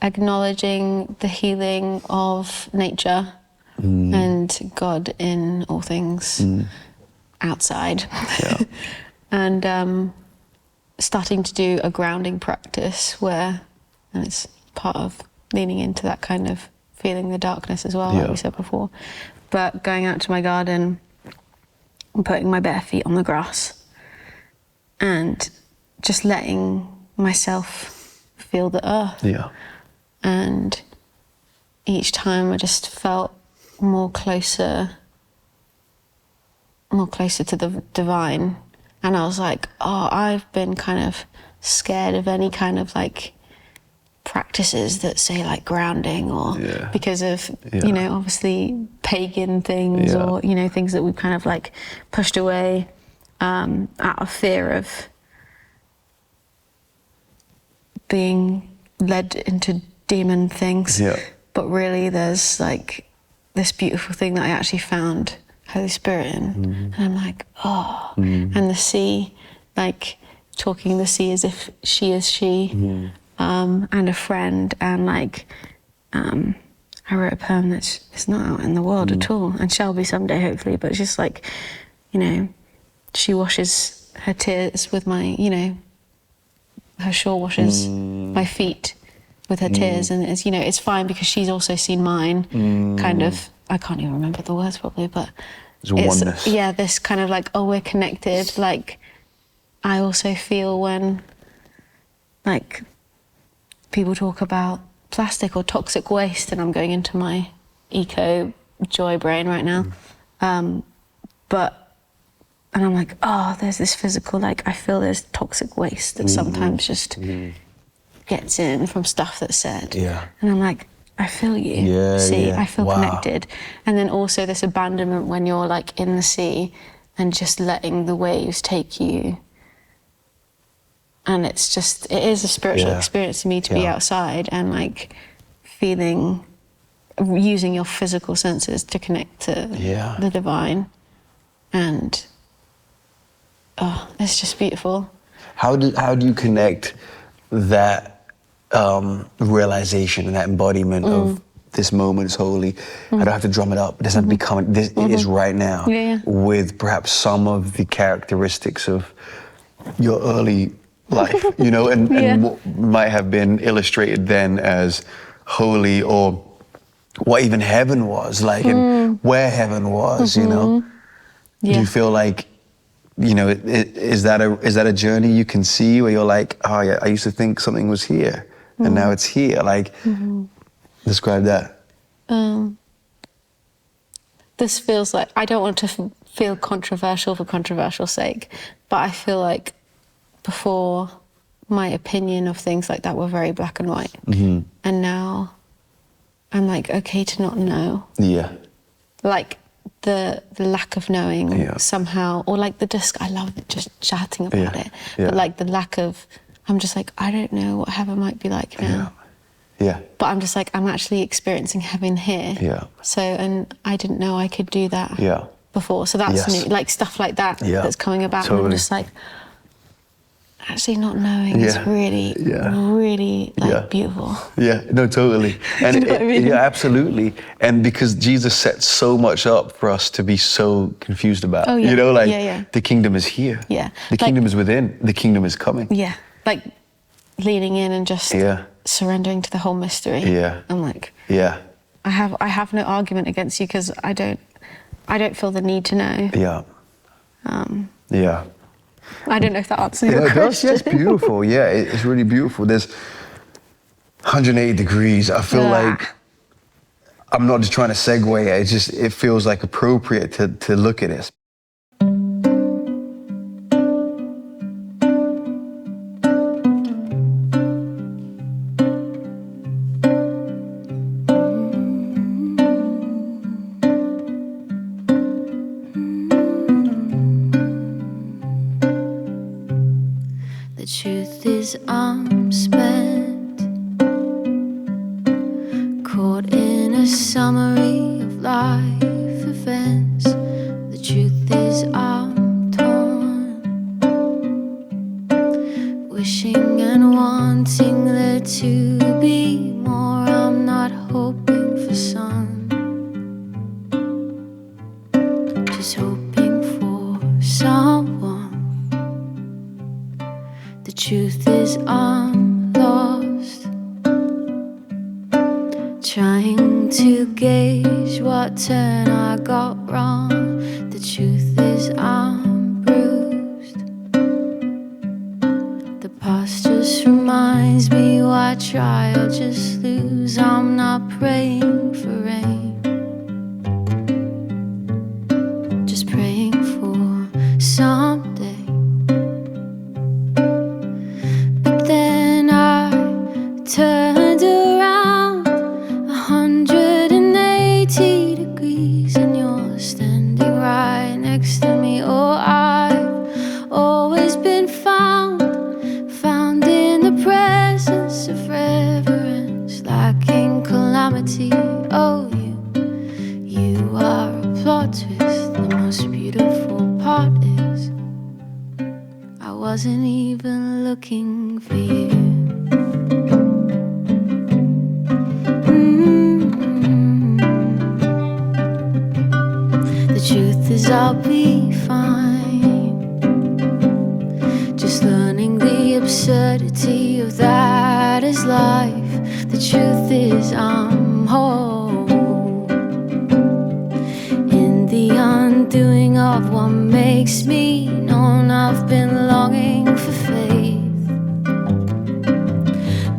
acknowledging the healing of nature and God in all things outside. And starting to do a grounding practice where, and it's part of leaning into that kind of feeling the darkness as well, like we said before, but going out to my garden and putting my bare feet on the grass and just letting myself feel the earth. And each time I just felt more closer to the divine. And I was like, oh, I've been kind of scared of any kind of like practices that say like grounding or because of, you know, obviously pagan things or, you know, things that we've kind of like pushed away out of fear of being led into demon things. But really there's like this beautiful thing that I actually found Holy Spirit in. And I'm like, oh. And the sea, like talking the sea as if she is she, and a friend. And like, I wrote a poem that's not out in the world at all and shall be someday, hopefully. But it's just like, you know, she washes her tears with my, you know, her shore washes my feet with her tears, and it's, you know, it's fine because she's also seen mine. Kind of, I can't even remember the words probably, but it's oneness. Yeah, this kind of like, oh, we're connected. Like, I also feel when like people talk about plastic or toxic waste, and I'm going into my eco joy brain right now, and I'm like, oh, there's this physical, like, I feel there's toxic waste that sometimes just gets in from stuff that's said. And I'm like, I feel you. I feel connected. And then also this abandonment when you're like in the sea and just letting the waves take you. And it's just, it is a spiritual experience to me to be outside and like feeling, using your physical senses to connect to the divine. And oh, it's just beautiful. How do you connect that realization and that embodiment of this moment is holy? I don't have to drum it up. It doesn't have to become this. It is right now. With perhaps some of the characteristics of your early life, you know, and what might have been illustrated then as holy, or what even heaven was like, and where heaven was, you know. Do you feel like, you know, is that a journey you can see where you're like, oh yeah, I used to think something was here and now it's here? Like, describe that. This feels like, I don't want to feel controversial for controversial sake, but I feel like before my opinion of things like that were very black and white. And now I'm like, okay to not know. Like, the lack of knowing somehow, or like I love just chatting about it, but like the lack of I'm just like, I don't know what heaven might be like now. Yeah. But I'm just like, I'm actually experiencing heaven here. Yeah. So, and I didn't know I could do that before. So that's new, like stuff like that that's coming about. Totally. And I'm just like, actually not knowing is really, really like beautiful. Yeah, no, totally. And you know what I mean? Yeah, absolutely. And because Jesus set so much up for us to be so confused about, you know, like the kingdom is here. Yeah. The kingdom is within, the kingdom is coming. Yeah. Like leaning in and just surrendering to the whole mystery. Yeah. I'm like, I have no argument against you because I don't feel the need to know. Yeah. I don't know if that answers your question. It does, it's beautiful. Yeah, it's really beautiful. There's 180 degrees. I feel like I'm not just trying to segue. It feels like appropriate to look at this. The truth is I'm spent, caught in a summary of life events. The truth is I'm torn, wishing and wanting there to be more. I'm not hoping for sun, just hoping for someone. The truth is I'm lost, trying to gauge what turn I got wrong. The truth is I'm bruised. The past just reminds me why try or just lose. I'm not praying for rain, just praying for someday. Turned around 180 degrees and you're standing right next to me. Oh, I've always been found in the presence of reverence, lacking calamity. Oh, you are a plot twist. The most beautiful part is I wasn't even looking for you. The truth is I'll be fine, just learning the absurdity of that is life. The truth is I'm whole, in the undoing of what makes me known. I've been longing for faith,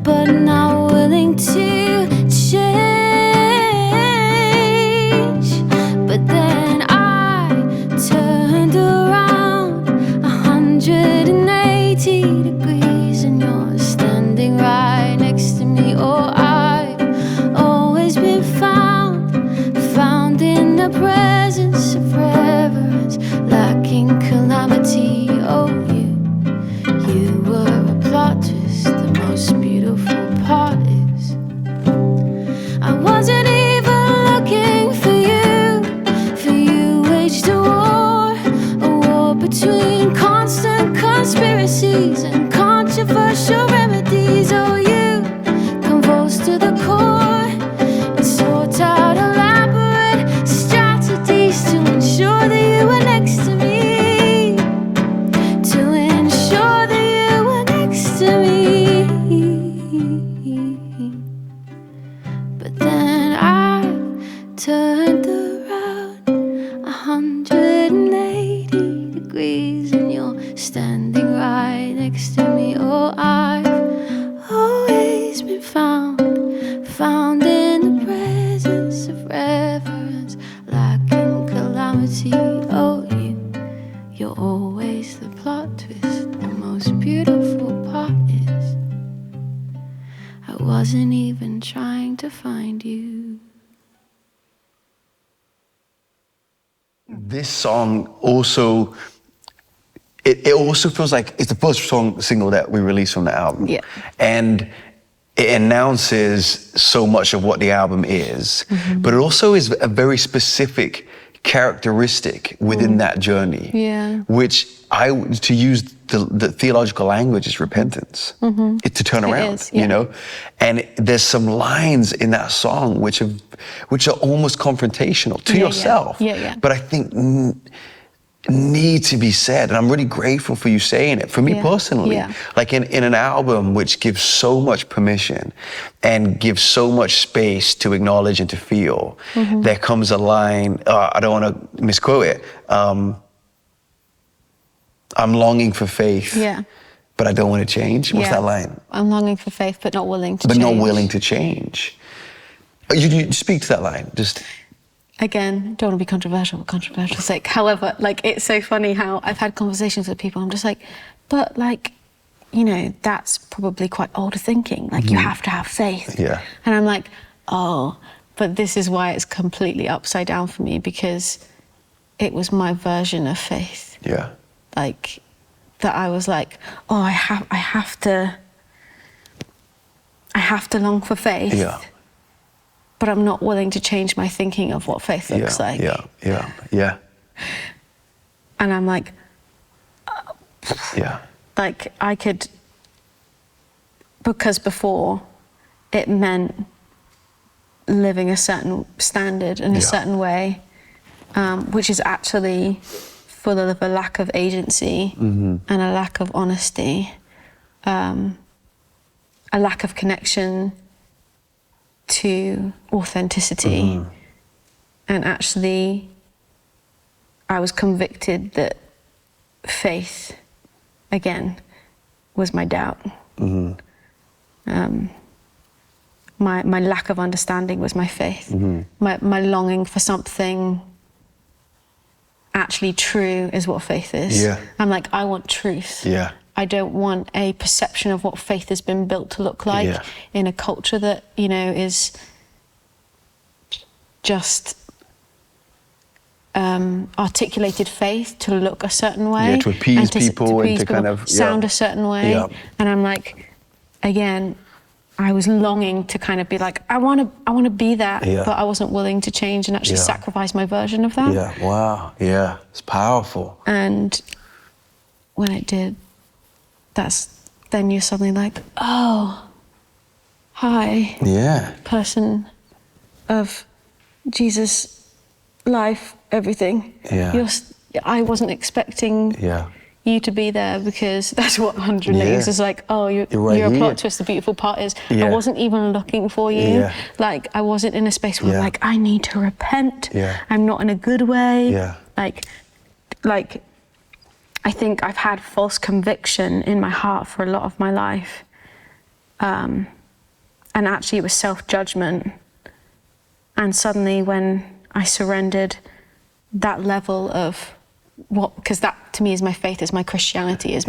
but not willing to change. But then I turned around 180 degrees and you're standing right next to me. Oh, I've always been found in the presence of reverence, lacking calamity. Oh, you were a plot twist. The most beautiful part is I wasn't even looking for you. Waged a war between constant conspiracies and controversial remedies. Oh, you convulsed to the core and sought out elaborate strategies to ensure that you were next to me. To ensure that you were next to me. But then I turned around 180 degrees and you're standing right next to me. Oh, I've always been found in the presence of reverence, lacking calamity. Oh, you're always the plot twist. The most beautiful part is I wasn't even trying to find you. This song also it also feels like it's the first single that we released from the album. Yeah. And it announces so much of what the album is, but it also is a very specific characteristic within that journey, which to use the theological language is repentance. It's to turn around, you know? And there's some lines in that song which are almost confrontational to yourself, but I think need to be said, and I'm really grateful for you saying it. For me personally, like in an album which gives so much permission and gives so much space to acknowledge and to feel, there comes a line, I don't want to misquote it, I'm longing for faith, but I don't want to change. What's that line? I'm longing for faith, but not willing to change. But not willing to change. You speak to that line, just... Again, don't want to be controversial for controversial's sake. However, like, it's so funny how I've had conversations with people, I'm just like, but like, you know, that's probably quite older thinking. Like, you have to have faith. Yeah. And I'm like, oh, but this is why it's completely upside down for me, because it was my version of faith. Yeah. Like, that I was like, oh, I have to long for faith. Yeah. But I'm not willing to change my thinking of what faith looks like. Yeah. And I'm like, yeah. Like, I could, because before it meant living a certain standard in a certain way, which is actually full of a lack of agency and a lack of honesty, a lack of connection to authenticity. And actually, I was convicted that faith, again, was my doubt. My lack of understanding was my faith. My longing for something actually true is what faith is. I'm like, I want truth. I don't want a perception of what faith has been built to look like in a culture that, you know, is just articulated faith to look a certain way. To appease people and to kind of... sound a certain way. And I'm like, again, I was longing to kind of be like, I want to be that, but I wasn't willing to change and actually sacrifice my version of that. Wow. It's powerful. And when it did, then you're suddenly like, oh, hi. Person of Jesus, life, everything. I wasn't expecting you to be there, because that's what 100 Names is like. Oh, you're a plot twist. The beautiful part is I wasn't even looking for you. Like, I wasn't in a space where like, I need to repent. I'm not in a good way. Like, I think I've had false conviction in my heart for a lot of my life. And actually it was self-judgment. And suddenly when I surrendered that level of because that to me is my faith, is my Christianity, is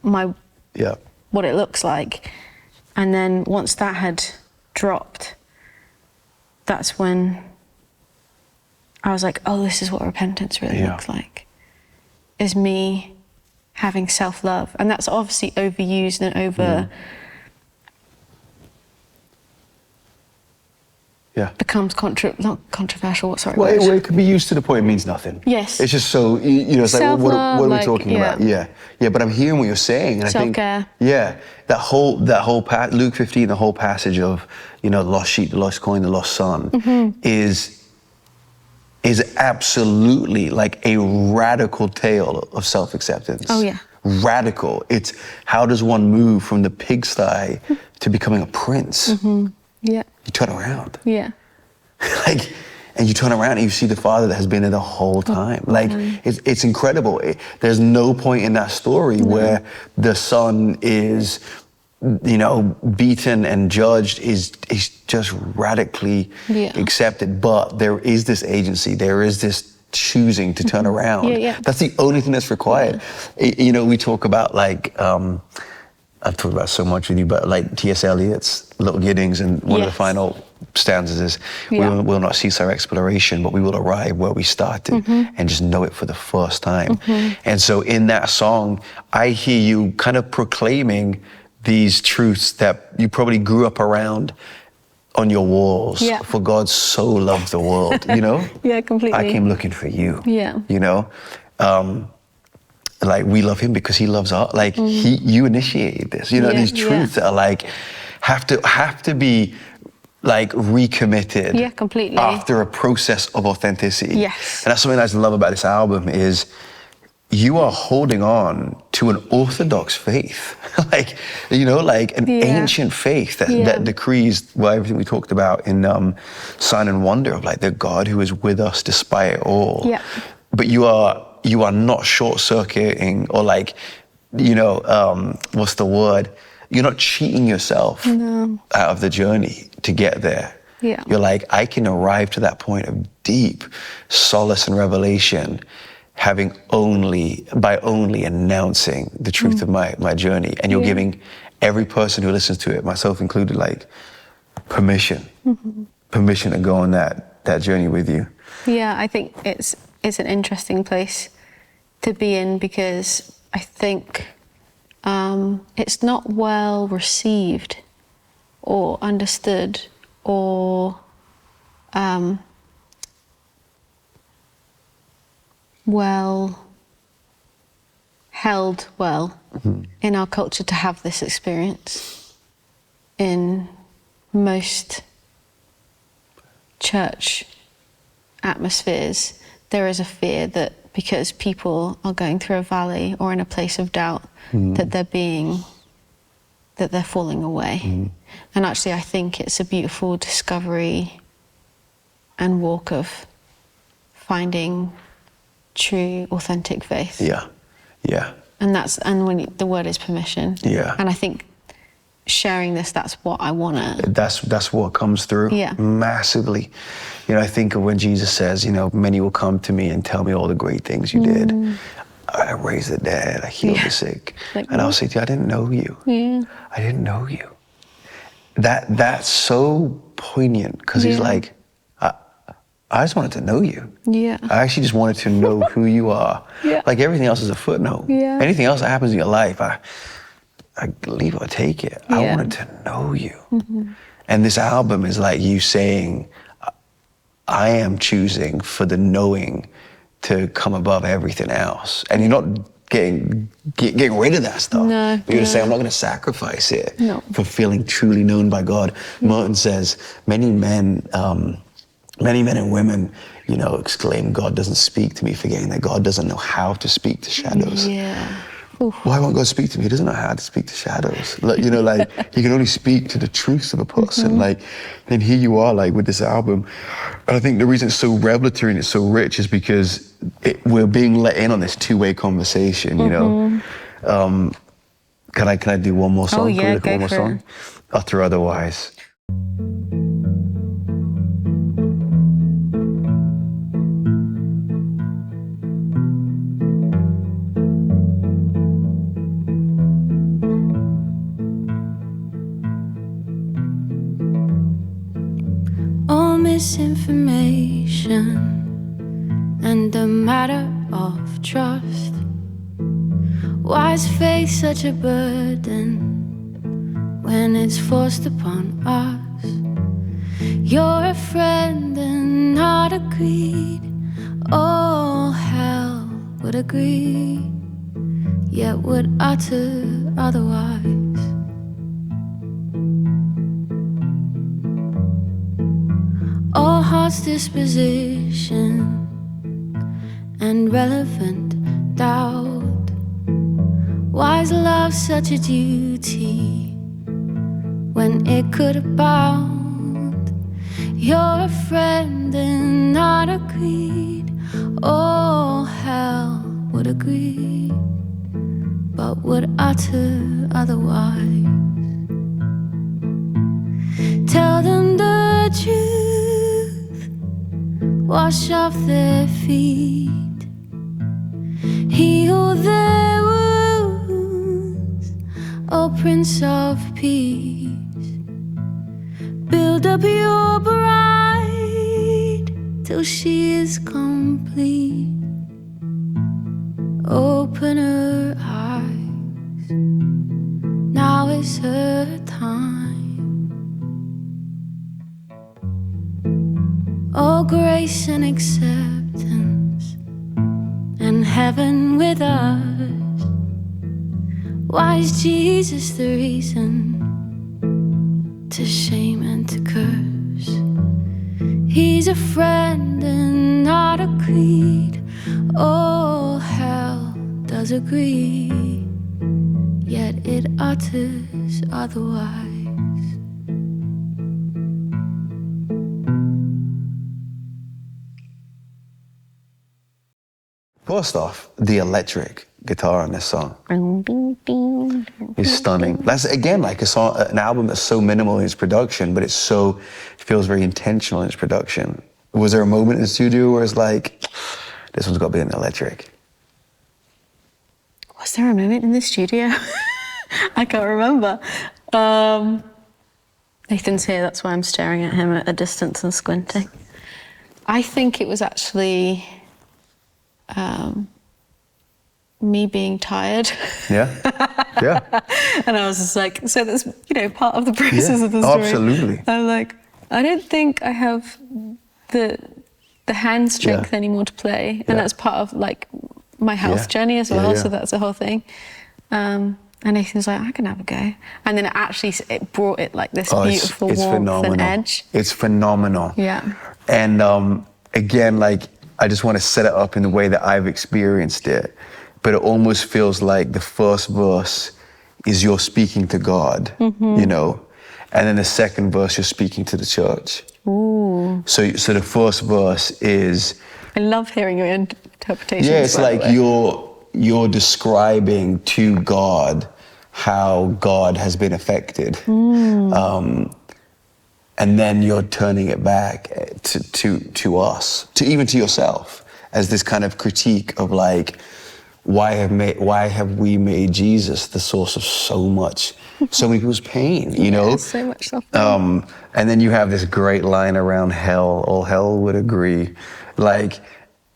my what it looks like. And then once that had dropped, that's when I was like, oh, this is what repentance really looks like. Is me having self-love. And that's obviously overused and over... becomes not controversial, sorry. Well, it could be used to the point it means nothing. Yes. It's just so, you know, it's like, what are we talking about? Yeah, but I'm hearing what you're saying. And self-care. I think, that whole Luke 15, the whole passage of, you know, the lost sheep, the lost coin, the lost son, is absolutely like a radical tale of self-acceptance. Oh, yeah. Radical. It's how does one move from the pigsty to becoming a prince? You turn around. Like, and you turn around and you see the father that has been there the whole time. Like, it's incredible. There's no point in that story where the son is, you know, beaten and judged, is just radically accepted. But there is this agency, there is this choosing to turn around. That's the only thing that's required. You know, we talk about like, I've talked about so much with you, but like T.S. Eliot's Little Giddings, and one of the final stanzas is, we will not cease our exploration, but we will arrive where we started and just know it for the first time. And so in that song, I hear you kind of proclaiming these truths that you probably grew up around on your walls. For God so loved the world, you know? Completely. I came looking for you. You know? Like, we love him because he loves us. Like, you initiated this. You know, these truths that are like, have to be like recommitted completely. after a process of authenticity. And that's something I just love about this album is you are holding on to an orthodox faith, like, you know, like an ancient faith that decrees everything we talked about in Sign and Wonder of like the God who is with us despite it all. But you are not short-circuiting or like, you know, what's the word? You're not cheating yourself out of the journey to get there. You're like, I can arrive to that point of deep solace and revelation having only announcing the truth of my journey. And you're giving every person who listens to it, myself included, like permission to go on that journey with you. I think it's an interesting place to be in because I think it's not well received or understood or well held in our culture to have this experience. In most church atmospheres, there is a fear that because people are going through a valley or in a place of doubt, that they're falling away. And actually, I think it's a beautiful discovery and walk of finding true, authentic faith. And when the word is permission. And I think sharing this, that's what I want to. That's what comes through massively. You know, I think of when Jesus says, you know, many will come to me and tell me all the great things you did. I raised the dead, I healed the sick. Like, and I'll say to you, I didn't know you. I didn't know you. That's so poignant because he's like, I just wanted to know you. I actually just wanted to know who you are. Like everything else is a footnote. Anything else that happens in your life, I leave or take it. I wanted to know you. And this album is like you saying, I am choosing for the knowing to come above everything else. And you're not getting rid of that stuff. But you're saying, I'm not going to sacrifice it for feeling truly known by God. Martin says, many men and women, you know, exclaim, God doesn't speak to me, forgetting that God doesn't know how to speak to shadows. Why won't God speak to me? He doesn't know how to speak to shadows. Like, you know, like he can only speak to the truth of a person. Like, and here you are, like with this album. And I think the reason it's so revelatory and it's so rich is because we're being let in on this two-way conversation. You know, can I do one more song? Can we look at one more song? Utter Otherwise. Misinformation and a matter of trust. Why is faith such a burden when it's forced upon us? You're a friend and not a creed. All hell would agree, yet would utter otherwise. All heart's disposition and relevant doubt. Why is love such a duty when it could abound? You're a friend and not a creed. All hell would agree, but would utter otherwise. Tell them the truth, wash off their feet, heal their wounds, O Prince of Peace. Build the pure bride till she is complete. Open her eyes, now is her time. All grace and acceptance, and heaven with us. Why is Jesus the reason to shame and to curse? He's a friend and not a creed. All hell does agree, yet it utters otherwise. First off, the electric guitar on this song is stunning. That's, again, like a song, an album that's so minimal in its production, but it feels very intentional in its production. Was there a moment in the studio where it's like, this one's got to be an electric? Was there a moment in the studio? I can't remember. Nathan's here, that's why I'm staring at him at a distance and squinting. I think it was actually me being tired. Yeah, yeah. And I was just like, so that's, part of the process of the story. Absolutely. I was like, I don't think I have the hand strength anymore to play. And that's part of like my health journey as well, so that's the whole thing. And Nathan's like, I can have a go. And then it brought it like this beautiful warmth and edge. It's phenomenal. Yeah. And again, like, I just want to set it up in the way that I've experienced it. But it almost feels like the first verse is you're speaking to God, and then the second verse you're speaking to the church. Ooh. So the first verse is... I love hearing your interpretations. Yeah, it's like you're describing to God how God has been affected. And then you're turning it back to us, even to yourself, as this kind of critique of like, why have we made Jesus the source of so many people's pain, so much suffering. And then you have this great line around hell. All hell would agree. Like,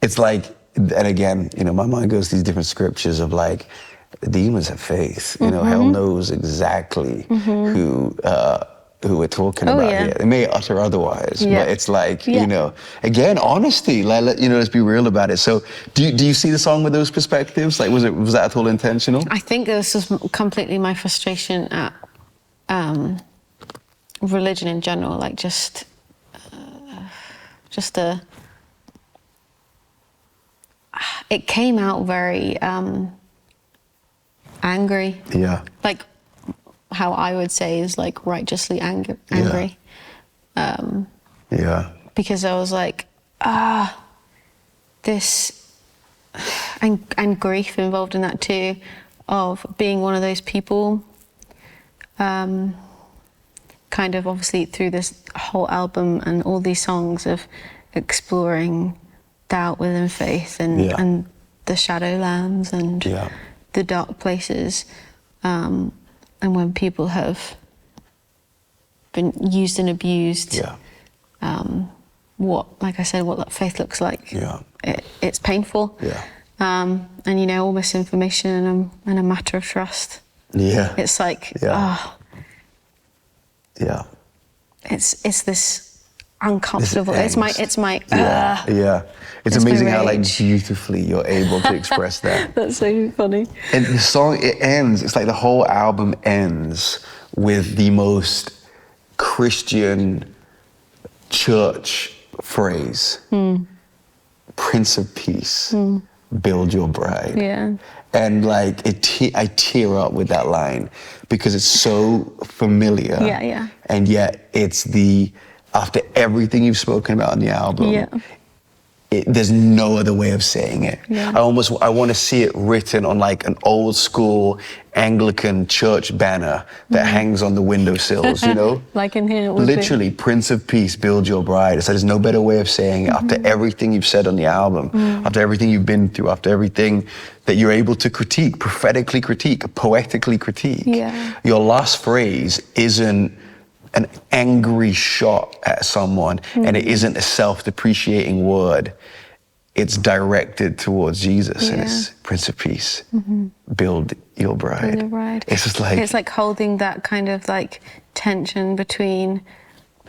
it's like, and again, my mind goes to these different scriptures of like, the demons have faith. Hell knows exactly who we're talking about here. They may utter otherwise, but it's like, again, honesty. Like, let's be real about it. So, do you see the song with those perspectives? Like, was that at all intentional? I think this was completely my frustration at religion in general. Like, just it came out very angry. Yeah. Like, how I would say is like righteously angry. Because I was like, this, and grief involved in that too, of being one of those people, kind of obviously through this whole album and all these songs of exploring doubt within faith and the shadowlands and the dark places. And when people have been used and abused, what that faith looks like, it's painful. And all misinformation and a matter of trust. It's like, it's this uncomfortable. It's my. It's amazing how like beautifully you're able to express that. That's so funny. And the song, it ends. It's like the whole album ends with the most Christian church phrase: "Prince of Peace, build your bride." Yeah. And like I tear up with that line because it's so familiar. Yeah. And yet it's after everything you've spoken about in the album. There's no other way of saying it. I want to see it written on like an old school Anglican church banner that hangs on the windowsills, Like in here. Literally, Prince of Peace, build your bride. So there's no better way of saying it after everything you've said on the album, after everything you've been through, after everything that you're able to critique, prophetically critique, poetically critique. Your last phrase isn't an angry shot at someone, and it isn't a self-depreciating word. It's directed towards Jesus, and it's Prince of Peace. Build your bride. Build your bride. It's just like, it's like holding that kind of like tension between,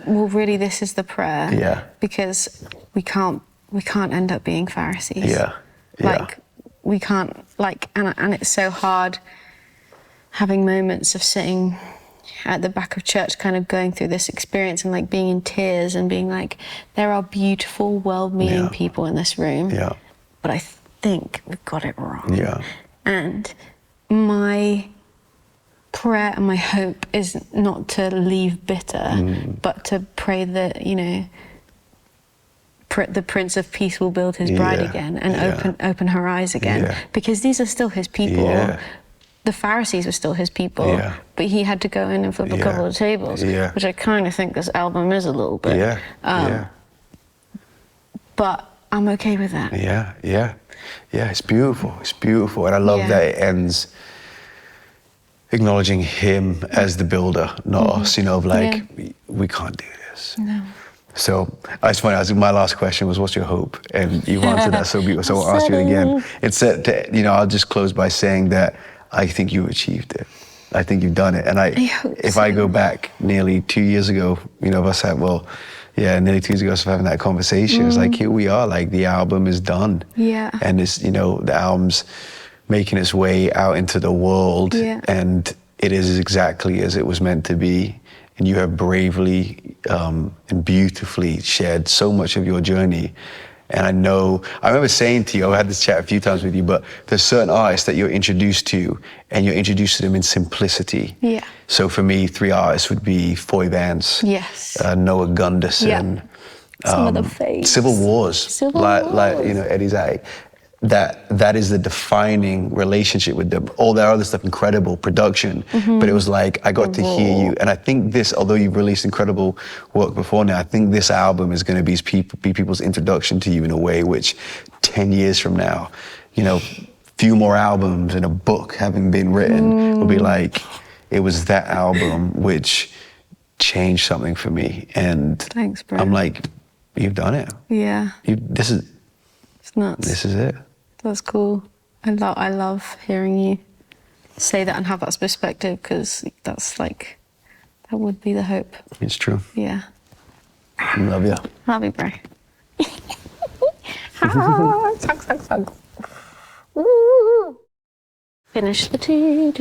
well, really, this is the prayer. Yeah. Because we can't end up being Pharisees. Yeah. Like we can't, like, and it's so hard having moments of sitting at the back of church, kind of going through this experience and like being in tears and being like, there are beautiful, well-meaning people in this room, but I think we've got it wrong. Yeah. And my prayer and my hope is not to leave bitter, but to pray that, you know, the Prince of Peace will build his bride again and open her eyes again, because these are still his people. The Pharisees were still his people, but he had to go in and flip a couple of tables, which I kind of think this album is a little bit. But I'm okay with that. Yeah, it's beautiful. It's beautiful. And I love that it ends acknowledging him as the builder, not us, you know, of like, we can't do this. No. So I just want to ask, my last question was, what's your hope? And you've answered that so beautiful, so I'll ask you it again. It's that, you know, I'll just close by saying that I think you achieved it. I think you've done it. And if I go back nearly 2 years ago, you know, us had, nearly 2 years ago, us having that conversation, it's like, here we are, like the album is done. Yeah. And it's, you know, the album's making its way out into the world, and it is exactly as it was meant to be. And you have bravely and beautifully shared so much of your journey. And I remember saying to you, I've had this chat a few times with you, but there's certain artists that you're introduced to, and you're introduced to them in simplicity. Yeah. So for me, 3 artists would be Foy Vance, Noah Gunderson, Some of the faves. Civil Wars, like you know, Eddie's Eye. That is the defining relationship with them. All that other stuff, incredible production, but it was like, I got to hear you. And I think this, although you've released incredible work before now, I think this album is going to be people's introduction to you in a way which 10 years from now, you know, few more albums and a book having been written will be like, it was that album which changed something for me. And thanks, bro. I'm like, you've done it. Yeah. It's nuts. This is it. That's cool. I love hearing you say that and have that perspective, because that's like, that would be the hope. It's true. Yeah. Love you. Love you, bro. Hugs. Finish the tea.